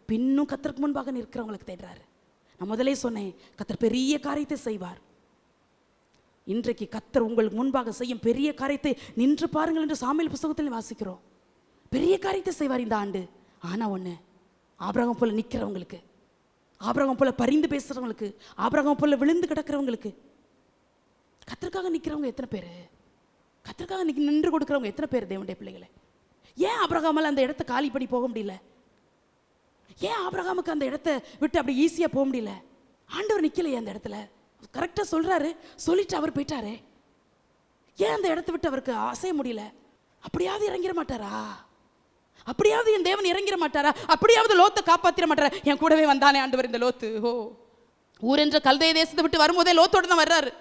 பின்னும் கர்த்தருக்கு முன்பாக நிற்கிறவங்களுக்கு தேடுறாரு. நான் முதலே சொன்னேன், கர்த்தர் பெரிய காரியத்தை செய்வார். இன்றைக்கு கர்த்தர் உங்களுக்கு முன்பாக செய்யும் பெரிய காரியத்தை நின்று பாருங்கள் என்று சாமுவேல் புத்தகத்தில் வாசிக்கிறோம். பெரிய காரியத்தை செய்வார் இந்த ஆண்டு. ஆனா ஒண்ணு, ஆபிரகாம் போல நிற்கிறவங்களுக்கு, ஆபிரகாம் போல பரிந்து பேசுறவங்களுக்கு, ஆபிரகாம் போல விழுந்து கிடக்கிறவங்களுக்கு, கர்த்தருக்காக நிற்கிறவங்க எத்தனை பேர்? கர்த்தருக்காக நின்று கொடுக்கிறவங்க எத்தனை பேர் தேவனுடைய பிள்ளைகளை? ஏன் ஆபிரகாமால் அந்த இடத்தை காலி பண்ணி போக முடியல? ஏன் ஆபிரகாமுக்கு அந்த இடத்தை விட்டு அப்படி ஈஸியா போக முடியல? ஆண்டவர் நிக்கலையே அந்த இடத்துல. கரெக்டா சொல்றாரு, சொல்லிட்டு அவர் போயிட்டாரு. ஏன் அந்த இடத்தை விட்டு அவருக்கு அசைய முடியல? அப்படியாவது இறங்கிட மாட்டாரா? அப்படியாவது என் தேவன் இறங்கிட மாட்டாரா? அப்படியாவது லோத்தை காப்பாத்திர மாட்டாரா? என் கூடவே வந்தானே ஆண்டவர் இந்த லோத்து. ஊர் என்ற கல்தைய தேசத்தை விட்டு வரும்போதே லோத்தோடு தான் வர்றாரு.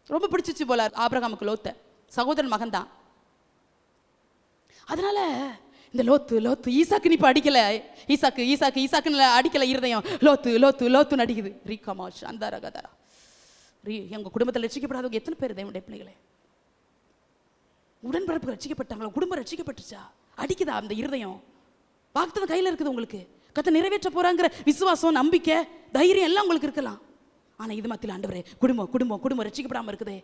ரொம்ப பிடிச்சிச்சு போல ஆபிரகாமுக்கு லோத்தை. சகோதரன் மகன் தான். அதனால இந்த லோத்து ஈசாக்கு இப்ப அடிக்கல, ஈசாக்குன்னு அடிக்கல, இருதயம் லோத்துன்னு அடிக்குது. ரீகமாஷ் அந்த ரகதரா. எங்க குடும்பத்தில் ரட்சிக்கப்படாதவங்க எத்தனை பேர் தேவனுடைய பிள்ளைகளே? உடன்பிறப்புகள் ரட்சிக்கப்பட்டாங்களா? குடும்பம் ரட்சிக்கப்பட்டுச்சா? அடிக்குதா அந்த இருதயம்? வாக்குத்தத்தம் கையில் இருக்குது உங்களுக்கு. கர்த்தர் நிறைவேற்ற போறாங்கிற விசுவாசம், நம்பிக்கை, தைரியம் எல்லாம் உங்களுக்கு இருக்கலாம். ஆனா இது மத்தியில் ஆண்டவரே குடும்பம் ரட்சிக்கப்படாம இருக்குதே,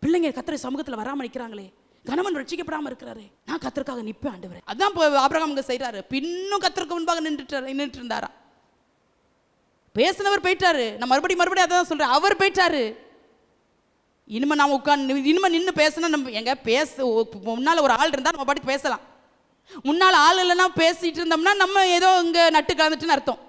பிள்ளைங்க கர்த்தர் சமூகத்தில் வராம நிற்கிறாங்களே, கணவன் ரட்சிக்கப்படாம இருக்கிறாரு, நான் கர்த்தருக்காக நிற்பேன் ஆண்டவரே. அதான் ஆபிரகாம் செய்யறாரு. பின்னும் கர்த்தருக்கு முன்பாக நின்றுட்டு இருந்தாரா. பேசினவர் போயிட்டாரு. நான் மறுபடியும் அதான் சொல்றேன், அவர் போயிட்டாரு. இனிமே நான் இனிமே நின்று பேசணும். நம்ம எங்க முன்னால ஒரு ஆள் இருந்தா நம்ம பாட்டுக்கு பேசலாம். முன்னால ஆள் இல்லைன்னா பேசிட்டு இருந்தோம்னா நம்ம ஏதோ இங்க நட்டு கலந்துட்டுன்னு அர்த்தம்.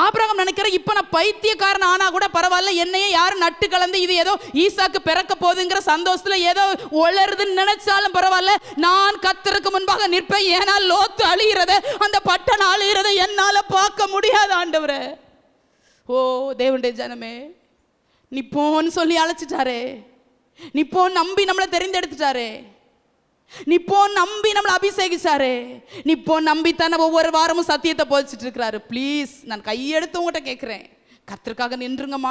ஆபிரகாம் நினைக்கிற இப்ப நான் பைத்தியக்காரன் ஆனா கூட பரவாயில்ல, என்னையே யாரும் நட்டு கலந்து இது ஏதோ ஈசாக்கு பிறக்க போகுதுங்கிற சந்தோஷத்துல ஏதோ ஒளருதுன்னு நினைச்சாலும் பரவாயில்ல, நான் கர்த்தருக்கு முன்பாக நிற்பேன். ஏன்னா லோத்து அழிகிறத, அந்த பட்டணம் அழிகிறத என்னால பார்க்க முடியாது ஆண்டவரே. ஓ தேவனுடைய ஜனமே, நிப்போன்னு சொல்லி அழைச்சிட்டாரே, நிப்போன்னு நம்பி நம்மளை தெரிந்தெடுத்துட்டாரே, நிப்போன் நம்பி நம்மளை அபிஷேகிச்சாரு, நிப்போன் நம்பித்தானே ஒவ்வொரு வாரமும் சத்தியத்தை போதிச்சுட்டு இருக்கிறாரு. ப்ளீஸ் நான் கையெடுத்து உங்கள்கிட்ட கேட்குறேன், கர்த்தருக்காக நின்றுங்கம்மா,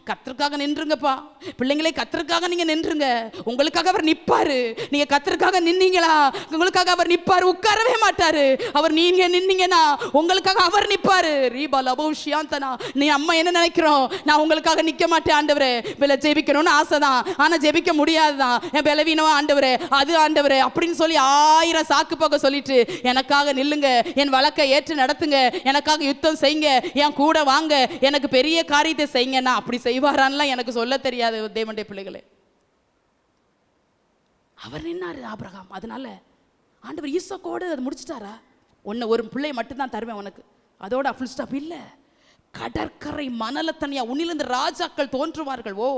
கர்த்தருக்காக நின்றுங்கப்பா. பிள்ளைங்களே கர்த்தருக்காக நீங்க நின்றுங்க. உங்களுக்காக அவர் நிற்பாரு. நீங்க கர்த்தருக்காக நின்னீங்களா, உங்களுக்காக அவர் நிற்பாரு. உட்காரவே மாட்டாரு அவர். நீங்க நின்னீங்கன்னா உங்களுக்காக அவர் நிற்பாரு. ரீபா லபௌஷியாந்தனா. நீ அம்மா என்ன நினைக்கிறோம், நான் உங்களுக்காக நிற்க மாட்டேன் ஆண்டவரே. விலை ஜெபிக்கணும்னு ஆசை தான், ஆனா ஜெபிக்க முடியாதுதான், என் பலவீனம் ஆண்டவரே, அது ஆண்டவரே அப்படின்னு சொல்லி 1000 சாக்கு போக சொல்லிட்டு எனக்காக நில்லுங்க, என் வழக்கை ஏற்று நடத்துங்க, எனக்காக யுத்தம் செய்யுங்க, என் கூட வாங்க, எனக்கு பெரிய காரியத்தை செய்யுங்கன்னா அப்படி செய்வாரான்லாம் எனக்கு சொல்ல தெரியாது தேவனுடைய பிள்ளைகளே. அவர் நின்னாரு ஆபிரகாம். அதனால ஆண்டவர் ஈசாக்கோடு அதை முடிச்சிட்டாரா? ஒரு பிள்ளை மட்டும்தான் தருவேன் உனக்கு, அதோட ஃபுல் ஸ்டாப் இல்ல. கடற்கரை மணல தனியா உன்னிலிருந்து ராஜாக்கள் தோன்றுவார்கள். ஓ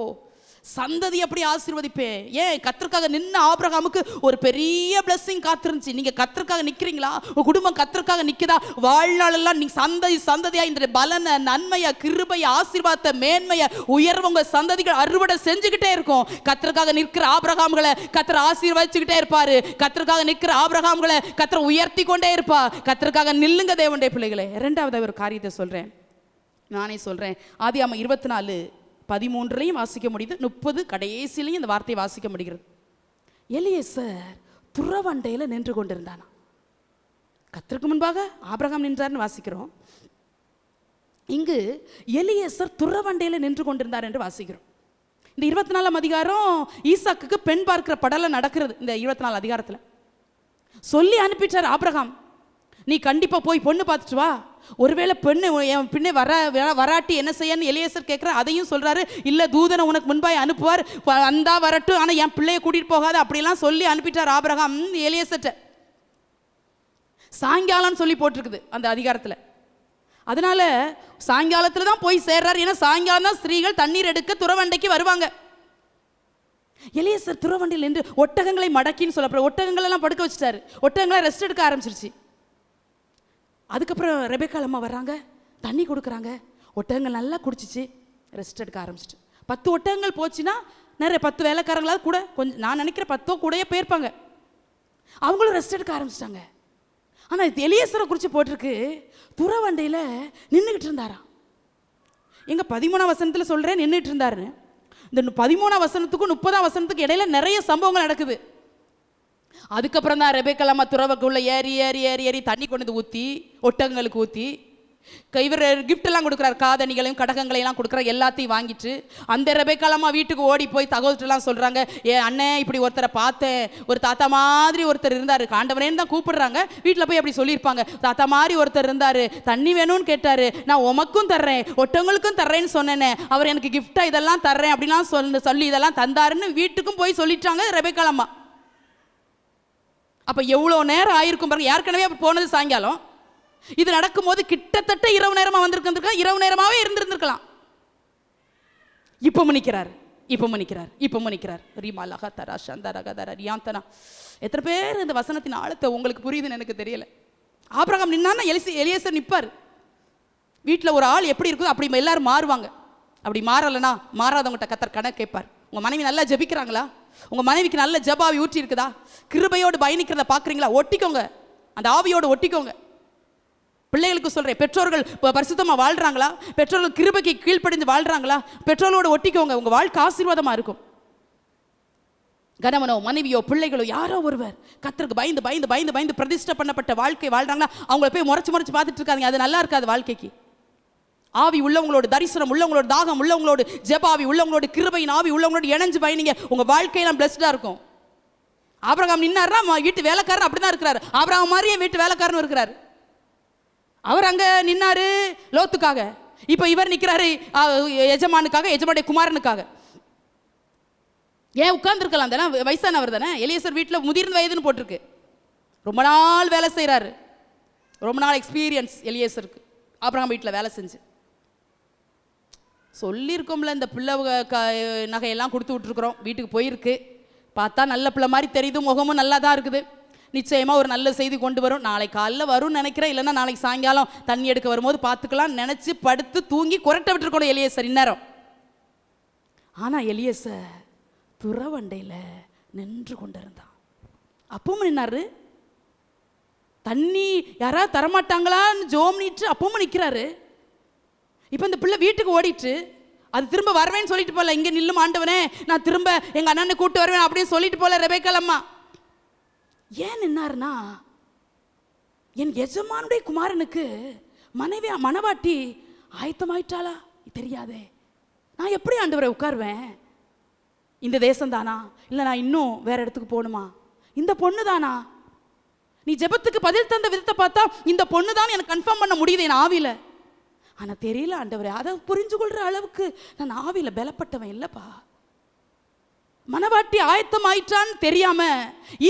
சந்ததி அப்படி ஆசீர்வதிப்பேன். ஏன் கர்த்தருக்காக நின்ன ஆபிரகாமுக்கு ஒரு பெரிய பிளெஸிங் காத்திருந்துச்சு. நீங்க கர்த்தருக்காக நிக்கிறீங்களா? உங்க குடும்பம் கர்த்தருக்காக நிக்குதா? வாழ்நாளெல்லாம் நீங்க சந்ததியா இந்த பலனை, நன்மையா, கிருபைய, ஆசீர்வாதத்தை, மேன்மைய, உயர்வு உங்க சந்ததிகள் அறுவடை செஞ்சுக்கிட்டே இருக்கும். கர்த்தருக்காக நிற்கிற ஆபிரகாம்களை கர்த்தர் ஆசீர்வதிச்சுக்கிட்டே இருப்பாரு. கர்த்தருக்காக நிற்கிற ஆபிரகாம்களை கர்த்தர் உயர்த்தி கொண்டே இருப்பா. கர்த்தருக்காக நில்லுங்க தேவனுடைய பிள்ளைகளே. இரண்டாவது ஒரு காரியத்தை சொல்றேன், நானே சொல்றேன். ஆதியாகமம் 24:13 வாசிக்க முடியுது, 30 கடைசியிலையும் இந்த வார்த்தையை வாசிக்க முடிகிறது. எலியேசர் துறவண்டையில் நின்று கொண்டிருந்தானா. கர்த்தருக்கு முன்பாக ஆபிரகாம் நின்றார்னு வாசிக்கிறோம். இங்கு எலியேசர் துறவண்டையில் நின்று கொண்டிருந்தார் என்று வாசிக்கிறோம். இந்த 24ஆம் அதிகாரம் ஈசாக்குக்கு பெண் பார்க்கிற படல நடக்கிறது. இந்த 24 அதிகாரத்தில் சொல்லி அனுப்பிட்டார் ஆபிரகாம், நீ கண்டிப்பா போய் பொண்ணு பார்த்துட்டு வா. ஒருவேளை பெண்ணு என் பின்னே வராட்டி என்ன செய்யன்னு எலியேசர் கேட்குற, அதையும் சொல்றாரு. இல்ல தூதனை உனக்கு முன்பாய் அனுப்புவார், வந்தா வரட்டும், ஆனா என் பிள்ளைய கூட்டிட்டு போகாத அப்படிலாம் சொல்லி அனுப்பிட்டார் ஆபிரகாம் எலியேசர்ட்ட. சாயங்காலம்னு சொல்லி போட்டிருக்குது அந்த அதிகாரத்துல. அதனால சாயங்காலத்துல தான் போய் சேர்றாரு. ஏன்னா சாயங்காலம் தான் ஸ்திரீகள் தண்ணீர் எடுக்க துறவண்டைக்கு வருவாங்க. எலியேசர் துறவண்டையில் நின்று ஒட்டகங்களை மடக்கின்னு சொல்லப்படுற ஒட்டகங்கள் எல்லாம் படுக்க வச்சுட்டாரு. ஒட்டகங்களை ரெஸ்ட் எடுக்க ஆரம்பிச்சிருச்சு. அதுக்கப்புறம் ரெபெக்காள் அம்மா வர்றாங்க, தண்ணி கொடுக்குறாங்க. ஒட்டகங்கள் நல்லா குடிச்சிச்சு, ரெஸ்ட் எடுக்க ஆரம்பிச்சிட்டு. 10 ஒட்டகங்கள் போச்சுன்னா நிறைய 10 வேலைக்காரங்களாவது கூட, கொஞ்சம் நான் நினைக்கிற 10 கூடயே போயிருப்பாங்க. அவங்களும் ரெஸ்ட் எடுக்க ஆரம்பிச்சிட்டாங்க. ஆனால் எலியேசரை குறித்து போட்டிருக்கு, துறவண்டையில் நின்றுக்கிட்டு இருந்தாராம். எங்க 13ஆம் வசனத்தில் சொல்கிறேன் நின்றுட்டு இருந்தாருன்னு. இந்த 13ஆம் வசனத்துக்கும் 30ஆம் வசனத்துக்கு இடையில நிறைய சம்பவங்கள் நடக்குது. அதுக்கப்புறம் தான் ரெபெக்காள் அம்மா துறவுக்குள்ள ஏறி ஏறி ஏறி ஏறி தண்ணி கொண்டு வந்து ஊற்றி ஒட்டகங்களுக்கு ஊற்றி இவர் கிஃப்ட் எல்லாம் கொடுக்குறாரு, காதணிகளையும் கடகங்களையெல்லாம் கொடுக்குற எல்லாத்தையும் வாங்கிட்டு அந்த ரெபெக்காள் அம்மா வீட்டுக்கு ஓடி போய் தகவல்கள்லாம் சொல்கிறாங்க. அண்ணே இப்படி ஒருத்தரை பார்த்தேன், ஒரு தாத்தா மாதிரி ஒருத்தர் இருந்தார், ஆண்டவரேன்னு தான் கூப்பிடுறாங்க. வீட்டில் போய் அப்படி சொல்லியிருப்பாங்க, தாத்தா மாதிரி ஒருத்தர் இருந்தார், தண்ணி வேணும்னு கேட்டார், நான் உமக்கும் தர்றேன் ஒட்டவங்களுக்கும் தர்றேன்னு சொன்னேனே, அவர் எனக்கு கிஃப்டாக இதெல்லாம் தர்றேன் அப்படிலாம் சொல்லி இதெல்லாம் தந்தாருன்னு வீட்டுக்கும் போய் சொல்லிட்டாங்க ரெபெக்காள் அம்மா. அப்போ எவ்வளோ நேரம் ஆயிருக்கும் பாருங்க. ஏற்கனவே அப்போ போனது சாயங்காலம், இது நடக்கும்போது கிட்டத்தட்ட இரவு நேரமாக வந்திருக்கலாம், இரவு நேரமாகவே இருந்திருக்கலாம். இப்போ நிற்கிறார். இப்போ மன்னிக்கிறார் ரீமா லகா தரா சந்தரக தர ரியாந்தனா. எத்தனை பேர் இந்த வசனத்தின் ஆழத்தை உங்களுக்கு புரியுதுன்னு எனக்கு தெரியல. ஆபிரகாம் நின்னா எலியேசர் நிற்பார். வீட்டில் ஒரு ஆள் எப்படி இருக்குதோ அப்படி எல்லாரும் மாறுவாங்க. அப்படி மாறலைன்னா மாறாதவங்கள்ட்ட கர்த்தர் கணக்கு கேட்பார். உங்கள் மனைவி நல்லா ஜெபிக்கிறாங்களா? உங்கள் மனைவிக்கு நல்ல ஜெபாவி ஊற்றி இருக்குதா? கிருபையோடு பயணிக்கிறத பார்க்குறீங்களா? ஒட்டிக்கோங்க, அந்த ஆவியோடு ஒட்டிக்கோங்க. பிள்ளைகளுக்கு சொல்கிறேன், பெற்றோர்கள் பரிசுத்தமாக வாழ்கிறாங்களா? பெற்றோர்கள் கிருபைக்கு கீழ்ப்படிஞ்சு வாழ்கிறாங்களா? பெற்றோர்களோடு ஒட்டிக்கோங்க. உங்கள் வாழ்க்கை ஆசீர்வாதமாக இருக்கும். கணவனோ மனைவியோ பிள்ளைகளோ யாரோ ஒருவர் கர்த்தருக்கு பயந்து பயந்து பயந்து பயந்து பிரதிஷ்டை பண்ணப்பட்ட வாழ்க்கை வாழ்றாங்கன்னா அவங்கள போய் முறைச்சு பார்த்துட்டு இருக்காங்க. அது நல்லா இருக்காது வாழ்க்கைக்கு. ஆவி உள்ளவங்களோட, தரிசனம் உள்ளவங்களோட, தாகம் உள்ளவங்களோடு, ஜெபாவி உள்ளவங்களோட, கிருபையின் ஆவி உள்ளவங்களோட இணைஞ்சு பயணிங்க. உங்க வாழ்க்கையெல்லாம் பிளஸ்டாக இருக்கும். ஆபிரகாம் நின்னாருன்னா வீட்டு வேலைக்காரன் அப்படிதான் இருக்கிறாரு. ஆபிரகாம் மாதிரியே வீட்டு வேலைக்காரன் இருக்கிறாரு. அவர் அங்க நின்னாரு லோத்துக்காக. இப்ப இவர் நிக்கிறாரு எஜமானுக்காக, எஜமானுடைய குமாரனுக்காக. ஏன் உட்கார்ந்துருக்கலாம் தானே, வயசானவர் தானே. எலியேசர் வீட்டில் முதிர்ந்த வயதுன்னு போட்டிருக்கு. ரொம்ப நாள் வேலை செய்கிறாரு, ரொம்ப நாள் எக்ஸ்பீரியன்ஸ் எலியேசருக்கு. ஆபிரகாம் வீட்டில் வேலை செஞ்சு சொல்லியிருக்கோம்ல, இந்த பிள்ளை நகையெல்லாம் கொடுத்து விட்ருக்குறோம், வீட்டுக்கு போயிருக்கு. பார்த்தா நல்ல பிள்ளை மாதிரி தெரியுது, முகமும் நல்லா தான் இருக்குது. நிச்சயமாக ஒரு நல்ல செய்தி கொண்டு வரும். நாளைக்கு காலைல வரும்னு நினைக்கிறேன், இல்லைன்னா நாளைக்கு சாயங்காலம் தண்ணி எடுக்க வரும்போது பார்த்துக்கலாம் நினச்சி படுத்து தூங்கி குரட்டை விட்டுருக்கணும் எலியேசர் இந்நேரம். ஆனால் எலியேசர் துறவண்டையில் நின்று கொண்டிருந்தான். அப்பவும் நின்னாரு. தண்ணி யாராவது தரமாட்டாங்களான்னு ஜோம் நீட்டு அப்பவும் நிற்கிறாரு. இப்போ இந்த பிள்ளை வீட்டுக்கு ஓடிட்டு அது திரும்ப வரவேன்னு சொல்லிட்டு போகல, இங்கே நில்லும் ஆண்டவனே, நான் திரும்ப எங்கள் அண்ணனை கூப்பிட்டு வருவேன் அப்படின்னு சொல்லிட்டு போகல ரெபேக்காள் அம்மா. ஏன் நின்னாருன்னா, என் எஜமானுடைய குமாரனுக்கு மனவாட்டி ஆயத்தமாயிட்டாளா தெரியாதே, நான் எப்படி ஆண்டவரை உட்காருவேன்? இந்த தேசம் தானா, இல்லை நான் இன்னும் வேற இடத்துக்கு போகணுமா? இந்த பொண்ணு தானா? நீ ஜெபத்துக்கு பதில் தந்த விதத்தை பார்த்தா இந்த பொண்ணு தான் எனக்கு கன்ஃபார்ம் பண்ண முடியுது என் ஆவியில. ஆனால் தெரியல ஆண்டவரே, அதை புரிஞ்சு கொள்ற அளவுக்கு நான் ஆவியில பலப்பட்டவன் இல்லைப்பா. மனவாட்டி ஆயத்தம் ஆயிட்டான்னு தெரியாம,